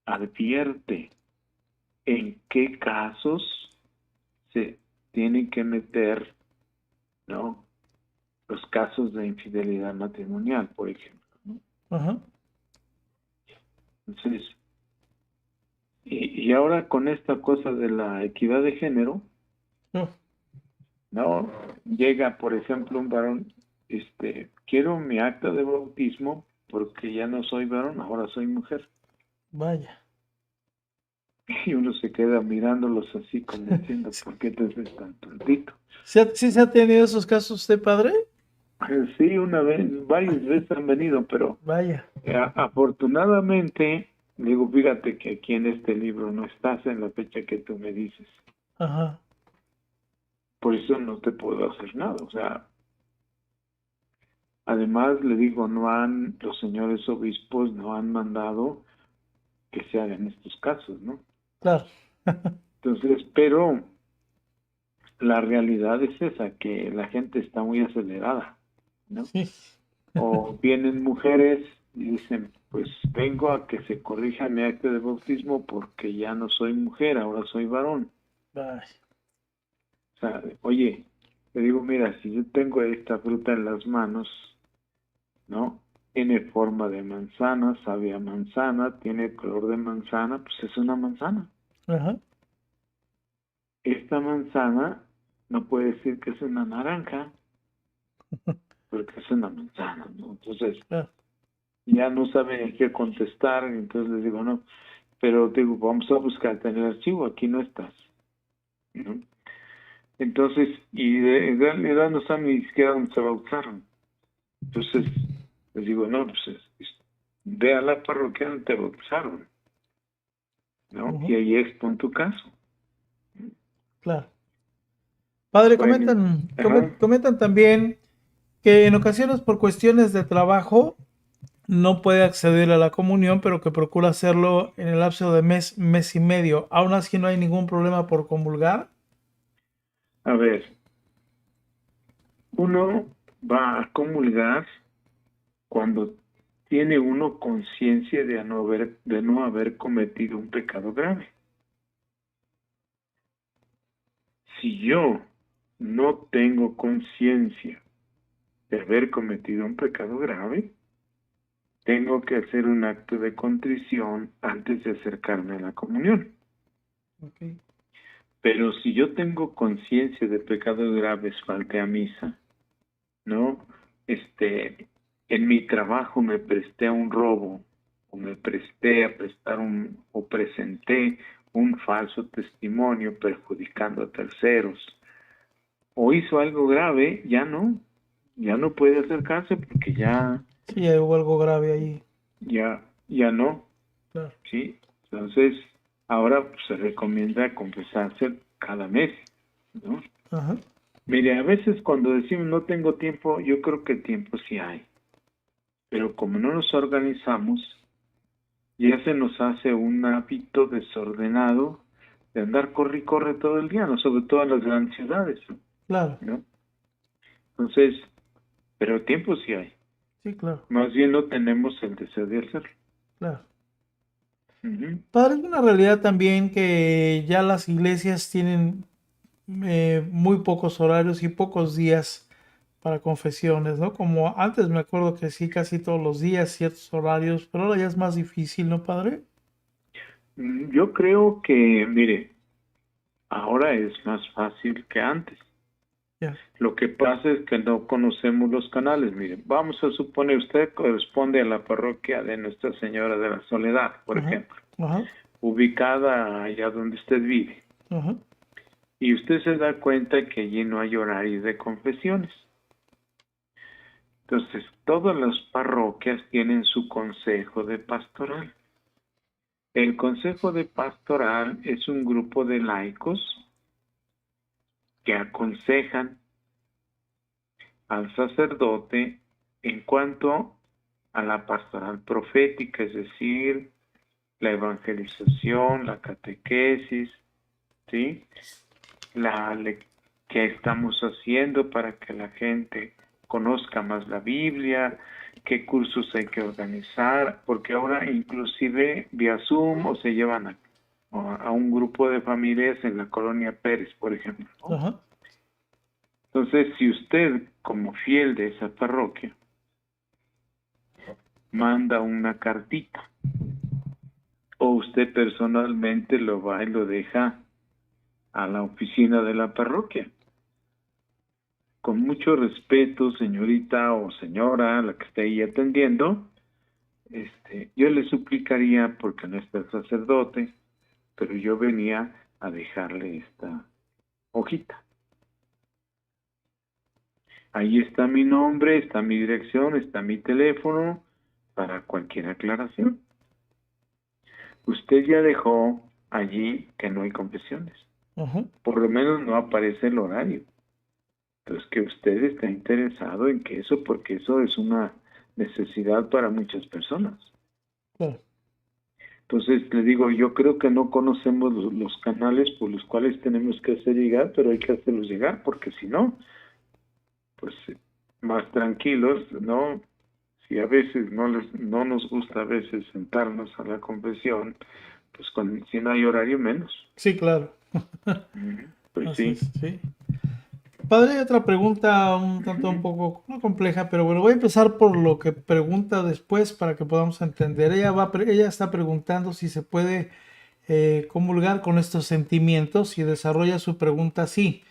advierte en qué casos se tienen que meter, ¿no? Los casos de infidelidad matrimonial, por ejemplo, ¿no? ajá, Entonces, y ahora con esta cosa de la equidad de género, no, ¿no? Llega, por ejemplo, un varón, quiero mi acta de bautismo porque ya no soy varón, ahora soy mujer. vaya. Y uno se queda mirándolos así como diciendo, ¿por qué te ves tan tontito? ¿Sí se ha tenido esos casos usted, padre? Sí, una vez, varias veces han venido, pero Vaya, afortunadamente, digo, fíjate que aquí en este libro no estás en la fecha que tú me dices. ajá, Por eso no te puedo hacer nada. O sea, además le digo, los señores obispos no han mandado que se hagan estos casos, ¿no? claro. Entonces, pero la realidad es esa, que la gente está muy acelerada, ¿no? Sí. O vienen mujeres y dicen, pues vengo a que se corrija mi acta de bautismo porque ya no soy mujer, ahora soy varón. Ay, O sea, oye, le digo, mira, si yo tengo esta fruta en las manos, ¿no? Tiene forma de manzana, sabe a manzana, tiene color de manzana, pues es una manzana. ajá. Esta manzana no puede decir que es una naranja, porque es una manzana, ¿no? Entonces, Claro. ya no saben ni qué contestar, entonces les digo, no, pero digo, vamos a buscarte en el archivo, aquí no estás, ¿no? Entonces, en realidad no saben ni siquiera dónde se bautizaron. Entonces, les digo, no, pues ve a la parroquia donde te bautizaron, ¿no? Ujú. Y ahí expon tu caso. Claro. Padre, Bueno, ajá. comentan también que en ocasiones por cuestiones de trabajo no puede acceder a la comunión, pero que procura hacerlo en el lapso de mes y medio. Aún así no hay ningún problema por comulgar. A ver, uno va a comulgar cuando tiene uno conciencia de no haber cometido un pecado grave. Si yo no tengo conciencia de haber cometido un pecado grave, tengo que hacer un acto de contrición antes de acercarme a la comunión. Okay. Pero si yo tengo conciencia de pecados graves, falté a misa, ¿no? En mi trabajo me presté a un robo, o me presté a prestar o presenté un falso testimonio perjudicando a terceros, o hizo algo grave, ya no puede acercarse porque Sí, hay algo grave ahí. ya no, Claro. ¿sí? Entonces, ahora pues, se recomienda confesarse cada mes, ¿no? Ajá. Mire, a veces cuando decimos no tengo tiempo, yo creo que tiempo sí hay, pero como no nos organizamos, ya se nos hace un hábito desordenado de andar corre y corre todo el día, ¿no? Sobre todo en las grandes ciudades, Claro. ¿no? Entonces, pero tiempo sí hay. Sí, claro. Más bien no tenemos el deseo de hacerlo. Claro. Ujú. Padre, es una realidad también que ya las iglesias tienen muy pocos horarios y pocos días para confesiones, ¿no? Como antes me acuerdo que sí, casi todos los días, ciertos horarios, pero ahora ya es más difícil, ¿no, padre? Yo creo que, mire, ahora es más fácil que antes. Ya. Lo que pasa es que no conocemos los canales. Miren, vamos a suponer, usted corresponde a la parroquia de Nuestra Señora de la Soledad, por Ajá. ejemplo, Ajá. ubicada allá donde usted vive. Ajá. Y usted se da cuenta que allí no hay horarios de confesiones. Entonces, todas las parroquias tienen su consejo de pastoral. El consejo de pastoral es un grupo de laicos que aconsejan al sacerdote en cuanto a la pastoral profética, es decir, la evangelización, la catequesis, ¿sí? ¿Qué estamos haciendo para que la gente conozca más la Biblia? ¿Qué cursos hay que organizar? Porque ahora inclusive vía Zoom o se llevan a un grupo de familias en la colonia Pérez, por ejemplo, ¿no? Ajá. Entonces, si usted, como fiel de esa parroquia, manda una cartita o usted personalmente lo va y lo deja a la oficina de la parroquia. Con mucho respeto, señorita o señora, la que esté ahí atendiendo, yo le suplicaría, porque no está el sacerdote, pero yo venía a dejarle esta hojita. Ahí está mi nombre, está mi dirección, está mi teléfono para cualquier aclaración. Usted ya dejó allí que no hay confesiones. Ajá. Por lo menos no aparece el horario. Entonces, que usted está interesado en que eso, porque eso es una necesidad para muchas personas. Claro. Entonces le digo, yo creo que no conocemos los canales por los cuales tenemos que hacer llegar, pero hay que hacerlos llegar, porque si no, pues más tranquilos, ¿no? Si a veces no nos gusta a veces sentarnos a la confesión, pues si no hay horario menos. Sí, claro. Pues Así sí. es, sí. Padre, hay otra pregunta un tanto un poco no compleja, pero bueno, voy a empezar por lo que pregunta después para que podamos entender. Ella está preguntando si se puede comulgar con estos sentimientos y desarrolla su pregunta así.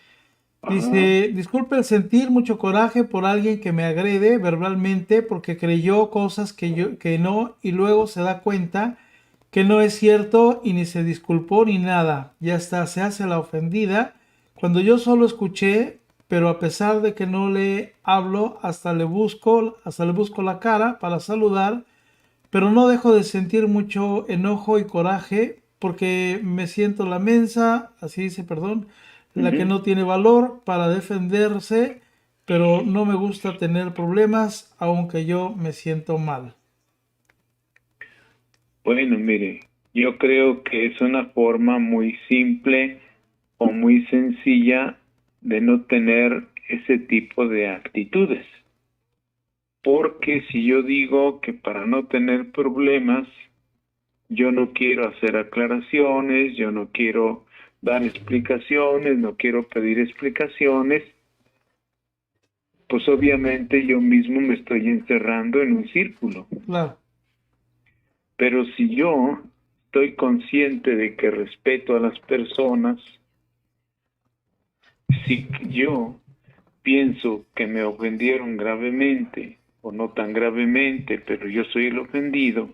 Ajá. Dice, disculpe el sentir mucho coraje por alguien que me agrede verbalmente porque creyó cosas que no y luego se da cuenta que no es cierto y ni se disculpó ni nada. Y hasta se hace la ofendida cuando yo solo escuché, pero a pesar de que no le hablo, hasta le busco la cara para saludar, pero no dejo de sentir mucho enojo y coraje porque me siento la mensa, así dice, perdón, la que Ujú. no tiene valor para defenderse, pero no me gusta tener problemas, aunque yo me siento mal. Bueno, mire, yo creo que es una forma muy simple o muy sencilla de no tener ese tipo de actitudes. Porque si yo digo que para no tener problemas, yo no quiero hacer aclaraciones, yo no quiero dar explicaciones, no quiero pedir explicaciones, pues obviamente yo mismo me estoy encerrando en un círculo. Claro, Pero si yo estoy consciente de que respeto a las personas, si yo pienso que me ofendieron gravemente o no tan gravemente, pero yo soy el ofendido,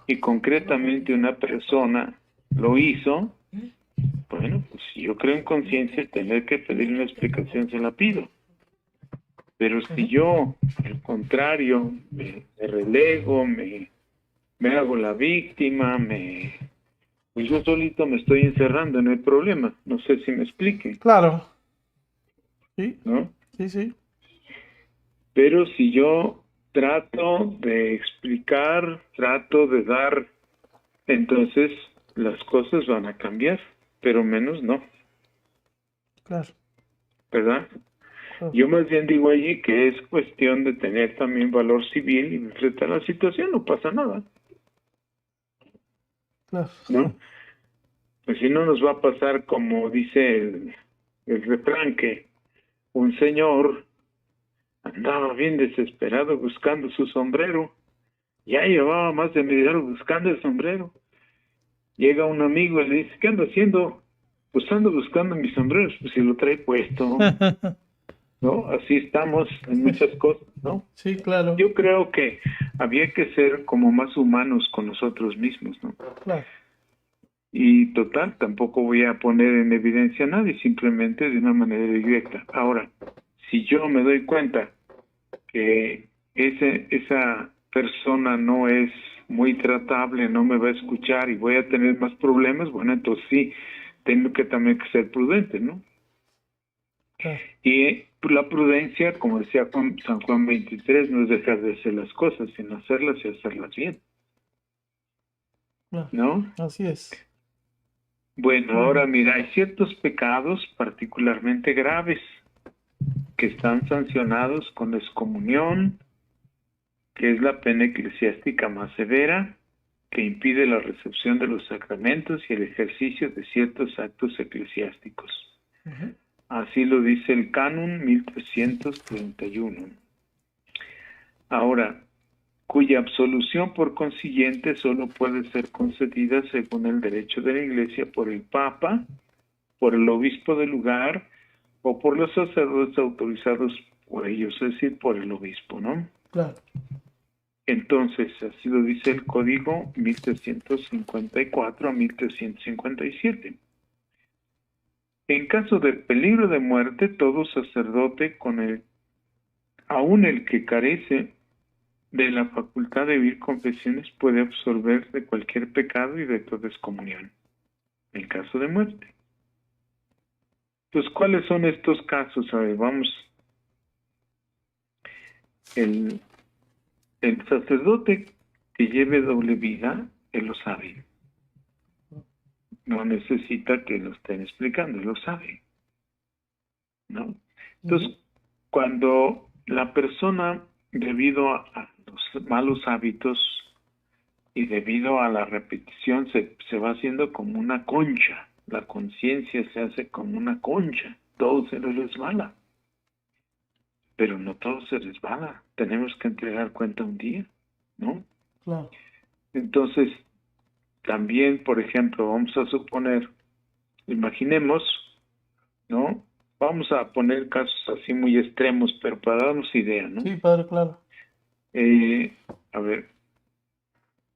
y concretamente una persona lo hizo, bueno, pues si yo creo en conciencia, tener que pedir una explicación se la pido. Pero si yo, al contrario, me relego, me hago la víctima, pues yo solito me estoy encerrando en el problema. No sé si me explique, claro, sí, ¿no? sí, sí, Pero si yo trato de explicar, trato de dar, entonces las cosas van a cambiar, pero menos no, claro, ¿verdad? claro, Yo más bien digo allí que es cuestión de tener también valor civil y enfrentar la situación, no pasa nada, claro. ¿no? Pues si no nos va a pasar como dice el refrán, que un señor andaba bien desesperado buscando su sombrero, ya llevaba más de media hora buscando el sombrero. Llega un amigo y le dice, ¿qué ando haciendo? Pues ando buscando mis sombreros, pues si lo trae puesto, ¿no? Así estamos en muchas cosas, ¿no? Sí, claro, Yo creo que había que ser como más humanos con nosotros mismos, ¿no? claro, Y total, tampoco voy a poner en evidencia a nadie, simplemente de una manera directa. Ahora, si yo me doy cuenta que esa persona no es muy tratable, no me va a escuchar y voy a tener más problemas, bueno, entonces sí, tengo que también que ser prudente, ¿no? claro, Y la prudencia, como decía San Juan 23, no es dejar de hacer las cosas, sino hacerlas y hacerlas bien, claro. ¿no? Así es. Bueno, ahora mira, hay ciertos pecados particularmente graves que están sancionados con excomunión, que es la pena eclesiástica más severa, que impide la recepción de los sacramentos y el ejercicio de ciertos actos eclesiásticos. Ujú. Así lo dice el Canon 1331. Ahora, cuya absolución por consiguiente solo puede ser concedida según el derecho de la Iglesia por el Papa, por el obispo del lugar o por los sacerdotes autorizados por ellos, es decir, por el obispo, ¿no? Claro, Entonces, así lo dice el Código 1354 a 1357. En caso de peligro de muerte, todo sacerdote, aun el que carece de la facultad de oír confesiones, puede absolver de cualquier pecado y de toda excomunión, en caso de muerte. Entonces, ¿cuáles son estos casos? A ver, vamos. El sacerdote que lleve doble vida, Él lo sabe. No necesita que lo estén explicando, Él lo sabe, ¿no? Entonces, cuando la persona, debido a los malos hábitos y debido a la repetición, se va haciendo como una concha. La conciencia se hace como una concha. Todo se le resbala. Pero no todo se resbala. Tenemos que entregar cuenta un día, ¿no? Claro. Entonces, también, por ejemplo, vamos a suponer, imaginemos, ¿no? Vamos a poner casos así muy extremos, pero para darnos idea, ¿no? Sí, padre, claro. A ver,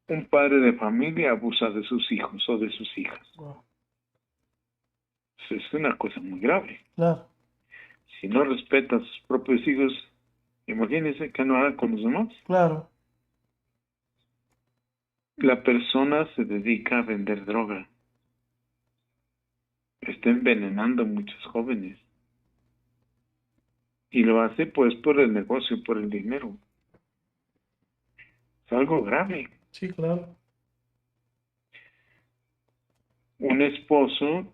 un padre de familia abusa de sus hijos o de sus hijas. Wow. Eso es una cosa muy grave. Claro. Si no respeta a sus propios hijos, imagínense qué no hará con los demás. Claro. La persona se dedica a vender droga. Está envenenando a muchos jóvenes. Y lo hace pues por el negocio, por el dinero. Es algo grave. Sí, claro. Un esposo,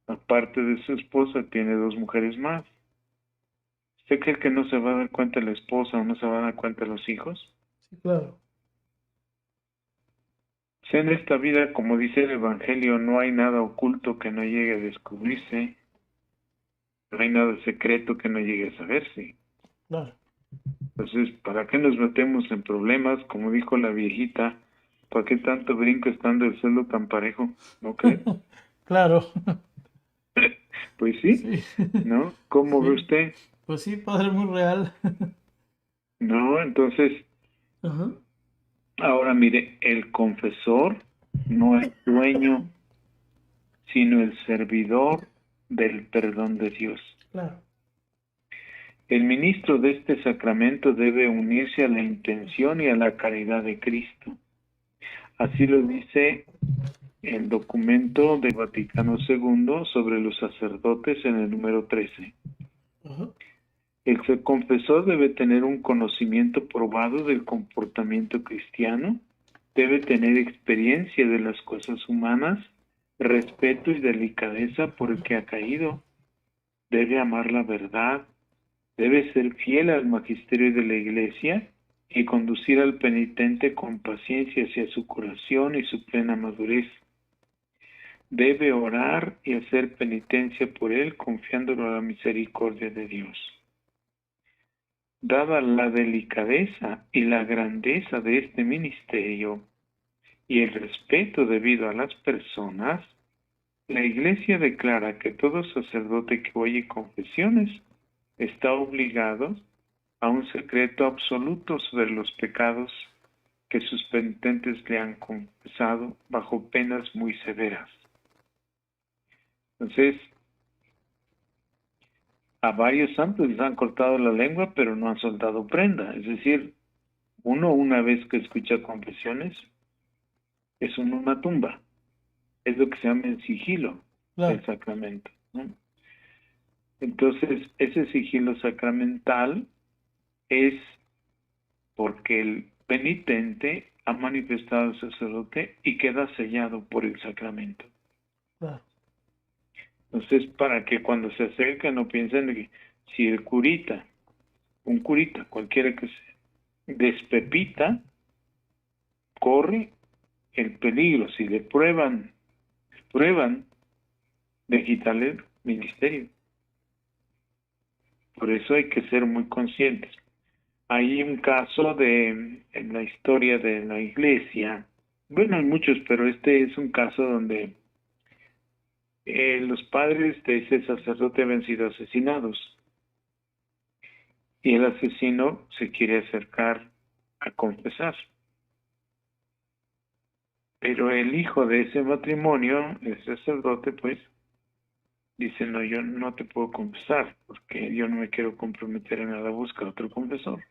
aparte de su esposa, tiene 2 mujeres más. ¿Usted cree que no se va a dar cuenta la esposa o no se va a dar cuenta los hijos? Sí, claro. Si en esta vida, como dice el Evangelio, no hay nada oculto que no llegue a descubrirse, no hay nada secreto que no llegue a saberse. Claro. Entonces, ¿para qué nos metemos en problemas? Como dijo la viejita, ¿para qué tanto brinco estando el suelo tan parejo? ¿No cree? Claro. Pues sí, Sí. ¿no? ¿Cómo ve Sí. usted? Pues sí, padre, muy real. No, entonces, Ajá. ahora mire, el confesor no es dueño, sino el servidor del perdón de Dios. Claro. El ministro de este sacramento debe unirse a la intención y a la caridad de Cristo. Así lo dice el documento del Vaticano II sobre los sacerdotes en el número 13. Ajá. El confesor debe tener un conocimiento probado del comportamiento cristiano, debe tener experiencia de las cosas humanas, respeto y delicadeza por el que ha caído, debe amar la verdad, debe ser fiel al magisterio de la Iglesia y conducir al penitente con paciencia hacia su curación y su plena madurez. Debe orar y hacer penitencia por él, confiándolo a la misericordia de Dios. Dada la delicadeza y la grandeza de este ministerio y el respeto debido a las personas, la Iglesia declara que todo sacerdote que oye confesiones está obligado a un secreto absoluto sobre los pecados que sus penitentes le han confesado bajo penas muy severas. Entonces, a varios santos les han cortado la lengua, pero no han soltado prenda. Es decir, uno una vez que escucha confesiones, es una tumba. Es lo que se llama el sigilo del sacramento, ¿no? Entonces, ese sigilo sacramental es porque el penitente ha manifestado al sacerdote y queda sellado por el sacramento. Claro. Entonces, para que cuando se acercan no piensen que si el curita, un curita, cualquiera que sea, despepita, corre el peligro, si le prueban de quitarle el ministerio. Por eso hay que ser muy conscientes. Hay un caso en la historia de la iglesia, bueno, hay muchos, pero este es un caso donde los padres de ese sacerdote habían sido asesinados y el asesino se quiere acercar a confesar. Pero el hijo de ese matrimonio, el sacerdote, pues, dice, no, yo no te puedo confesar porque yo no me quiero comprometer en nada, busca otro confesor.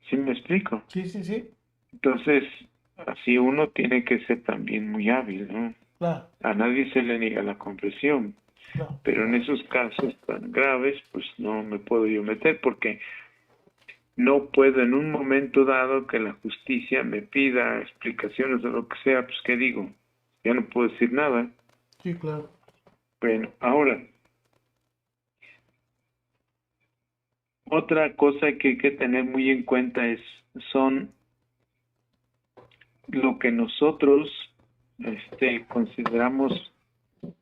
¿Sí me explico? Sí, sí, sí. Entonces, así uno tiene que ser también muy hábil, ¿no? Claro. A nadie se le niega la confesión, Claro. pero en esos casos tan graves, pues no me puedo yo meter porque no puedo en un momento dado que la justicia me pida explicaciones de lo que sea, pues ¿qué digo? Ya no puedo decir nada. Sí, claro. Bueno, ahora, otra cosa que hay que tener muy en cuenta son lo que nosotros consideramos,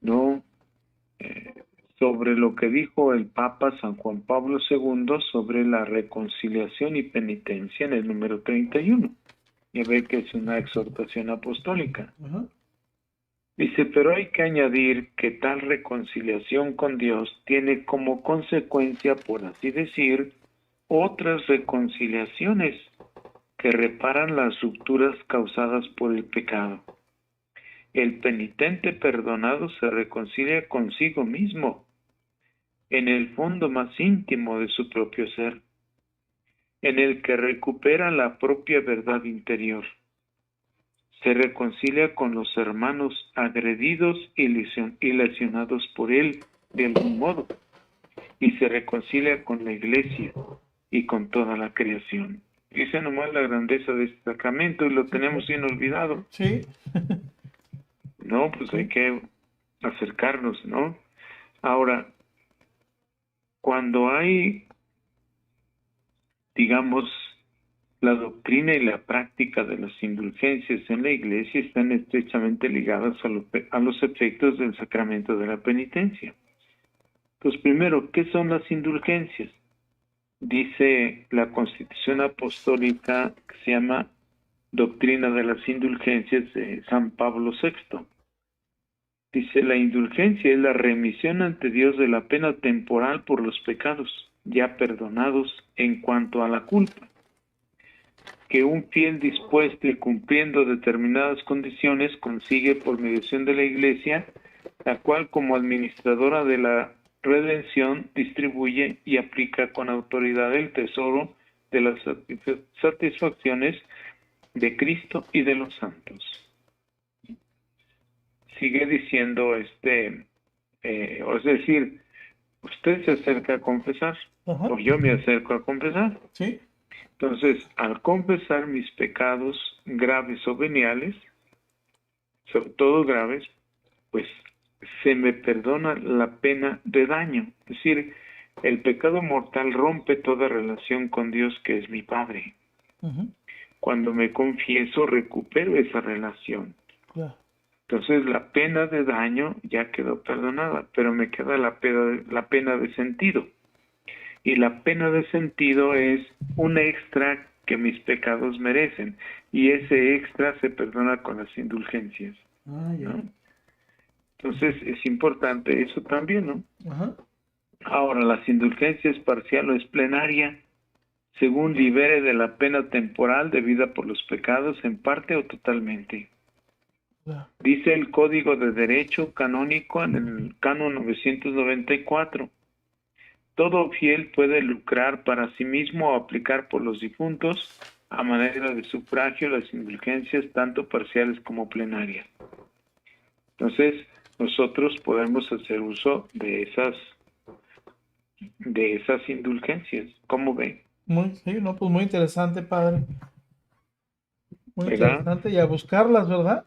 ¿no? Eh, sobre lo que dijo el Papa San Juan Pablo II sobre la reconciliación y penitencia en el número 31. Ya ve que es una exhortación apostólica. Ajá. Dice, pero hay que añadir que tal reconciliación con Dios tiene como consecuencia, por así decir, otras reconciliaciones que reparan las rupturas causadas por el pecado. El penitente perdonado se reconcilia consigo mismo, en el fondo más íntimo de su propio ser, en el que recupera la propia verdad interior. Se reconcilia con los hermanos agredidos y lesionados por él de algún modo, y se reconcilia con la iglesia y con toda la creación. Dice nomás la grandeza de este sacramento y lo tenemos bien olvidado. Sí. No, pues hay que acercarnos, ¿no? Ahora, cuando hay, digamos, la doctrina y la práctica de las indulgencias en la iglesia están estrechamente ligadas a los efectos del sacramento de la penitencia. Pues primero, ¿qué son las indulgencias? Dice la Constitución Apostólica que se llama Doctrina de las Indulgencias de San Pablo VI. Dice, la indulgencia es la remisión ante Dios de la pena temporal por los pecados ya perdonados en cuanto a la culpa, que un fiel dispuesto y cumpliendo determinadas condiciones consigue por mediación de la Iglesia, la cual como administradora de la redención distribuye y aplica con autoridad el tesoro de las satisfacciones de Cristo y de los santos. Sigue diciendo es decir, usted se acerca a confesar, Ajá. o yo me acerco a confesar. Sí. Entonces, al confesar mis pecados graves o veniales, sobre todo graves, pues se me perdona la pena de daño. Es decir, el pecado mortal rompe toda relación con Dios, que es mi Padre. Ajá. Cuando me confieso, recupero esa relación. Claro. Entonces, la pena de daño ya quedó perdonada, pero me queda la pena de sentido. Y la pena de sentido es un extra que mis pecados merecen, y ese extra se perdona con las indulgencias, Ah, ya. ¿no? Entonces es importante eso también, ¿no? Ajá. Ahora, las indulgencias parcial o es plenaria, según libere de la pena temporal debida por los pecados en parte o totalmente. Claro. Dice el Código de Derecho Canónico en el Canon 994. Todo fiel puede lucrar para sí mismo o aplicar por los difuntos a manera de sufragio las indulgencias tanto parciales como plenarias. Entonces, nosotros podemos hacer uso de esas indulgencias. ¿Cómo ven? Sí, no, pues muy interesante, padre. Muy ¿Verdad? interesante. Y a buscarlas, ¿verdad?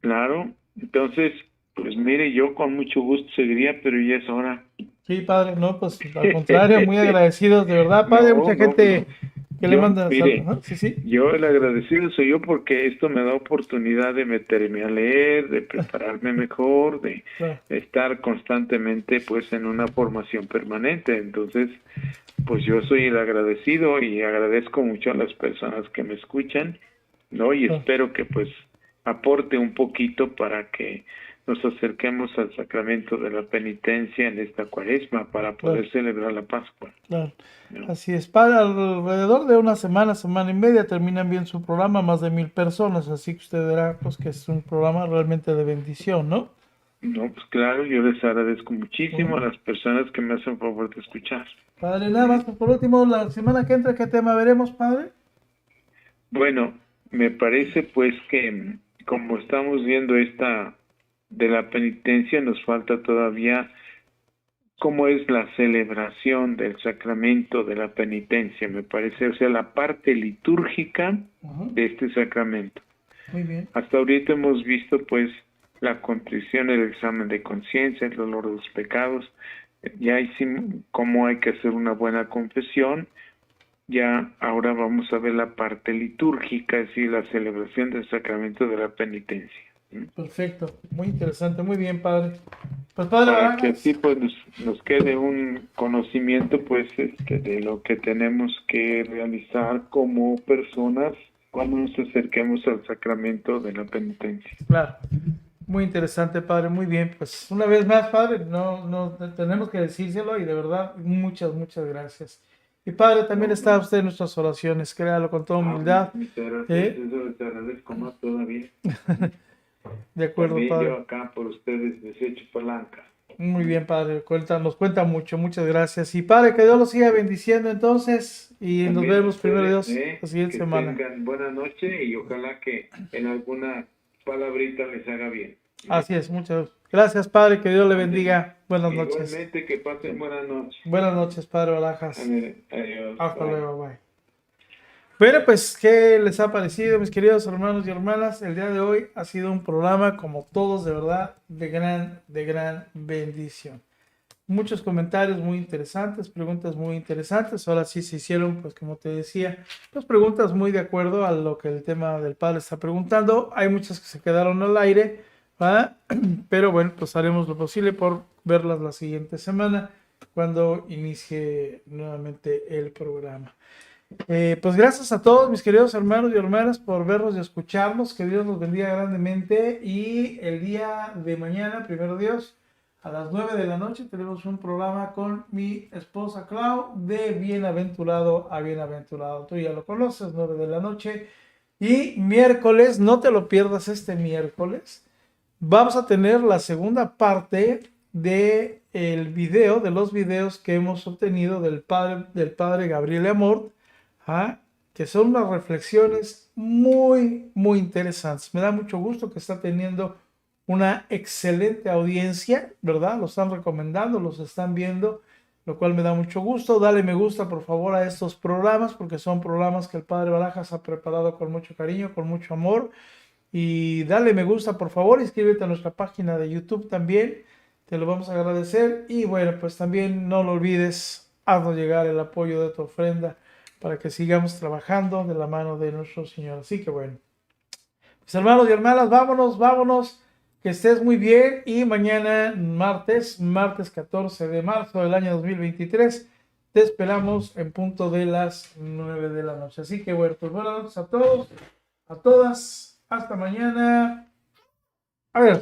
Claro. Entonces, pues mire, yo con mucho gusto seguiría, pero ya es hora. Sí, padre, no, pues al contrario, muy agradecidos, de verdad, padre. No, Mucha no, pues gente que le yo, manda mire, Ajá, sí, sí. yo el agradecido soy yo porque esto me da oportunidad de meterme a leer, de prepararme mejor, de Claro. estar constantemente pues en una formación permanente. Entonces, pues yo soy el agradecido y agradezco mucho a las personas que me escuchan, ¿no? Y Claro. espero que pues aporte un poquito para que nos acerquemos al sacramento de la penitencia en esta Cuaresma para poder celebrar la Pascua, Claro. ¿no? Así es, padre, alrededor de una semana, semana y media terminan bien su programa, más de 1000 personas, así que usted verá pues que es un programa realmente de bendición, ¿no? No, pues claro, yo les agradezco muchísimo Ujú. a las personas que me hacen favor de escuchar. Padre, nada más, pues, por último, la semana que entra, ¿qué tema veremos, padre? Bueno, me parece pues que como estamos viendo esta de la penitencia, nos falta todavía cómo es la celebración del sacramento de la penitencia, me parece, o sea, la parte litúrgica Ujú. de este sacramento. Muy bien. Hasta ahorita hemos visto, pues, la contrición, el examen de conciencia, el dolor de los pecados, ya hicimos cómo hay que hacer una buena confesión. Ya ahora vamos a ver la parte litúrgica, es decir, la celebración del sacramento de la penitencia. Perfecto. Muy interesante. Muy bien, padre. Pues, padre Para que Barajas. así pues nos quede un conocimiento pues de lo que tenemos que realizar como personas cuando nos acerquemos al sacramento de la penitencia. Claro. Muy interesante, padre. Muy bien. Pues una vez más, padre, no tenemos que decírselo y de verdad, muchas gracias. Y padre, también está usted en nuestras oraciones, créalo con toda humildad. Muchas gracias, ¿Eh? eso te agradezco más todavía. De acuerdo, También padre. yo acá por ustedes desecho palanca. Muy bien, padre. Nos cuenta mucho. Muchas gracias. Y padre, que Dios los siga bendiciendo entonces. Y nos También vemos primero Dios ustedes, la siguiente que semana. tengan buena noche y ojalá que en alguna palabrita les haga bien. Así es, muchas gracias, padre. Que Dios le bendiga. Buenas noches. Igualmente, que pasen buenas noches. Buenas noches, padre Barajas. Adiós. Hasta Bye. luego, bye. Bueno, pues, ¿qué les ha parecido, mis queridos hermanos y hermanas? El día de hoy ha sido un programa, como todos, de verdad, de gran bendición. Muchos comentarios muy interesantes, preguntas muy interesantes. Ahora sí se hicieron, pues como te decía, pues preguntas muy de acuerdo a lo que el tema del padre está preguntando. Hay muchas que se quedaron al aire, ¿verdad? Pero bueno, pues haremos lo posible por verlas la siguiente semana cuando inicie nuevamente el programa. Pues gracias a todos mis queridos hermanos y hermanas por vernos y escucharnos. Que Dios los bendiga grandemente. Y el día de mañana, primero Dios, a las 9 de la noche tenemos un programa con mi esposa Clau de Bienaventurado a Bienaventurado. Tú ya lo conoces, 9 de la noche. Y miércoles, no te lo pierdas este miércoles, vamos a tener la segunda parte de el video, de los videos que hemos obtenido del padre Gabriel Amor, que son unas reflexiones muy interesantes. Me da mucho gusto que está teniendo una excelente audiencia, ¿verdad? Lo están recomendando, los están viendo, lo cual me da mucho gusto. Dale me gusta, por favor, a estos programas, porque son programas que el padre Barajas ha preparado con mucho cariño, con mucho amor. Y dale me gusta, por favor, inscríbete a nuestra página de YouTube también, te lo vamos a agradecer. Y bueno, pues también no lo olvides, haznos llegar el apoyo de tu ofrenda para que sigamos trabajando de la mano de nuestro Señor. Así que bueno, mis hermanos y hermanas, vámonos, que estés muy bien. Y mañana, martes 14 de marzo del año 2023, te esperamos en punto de las 9 de la noche. Así que bueno, pues buenas noches a todos, a todas, hasta mañana. A ver.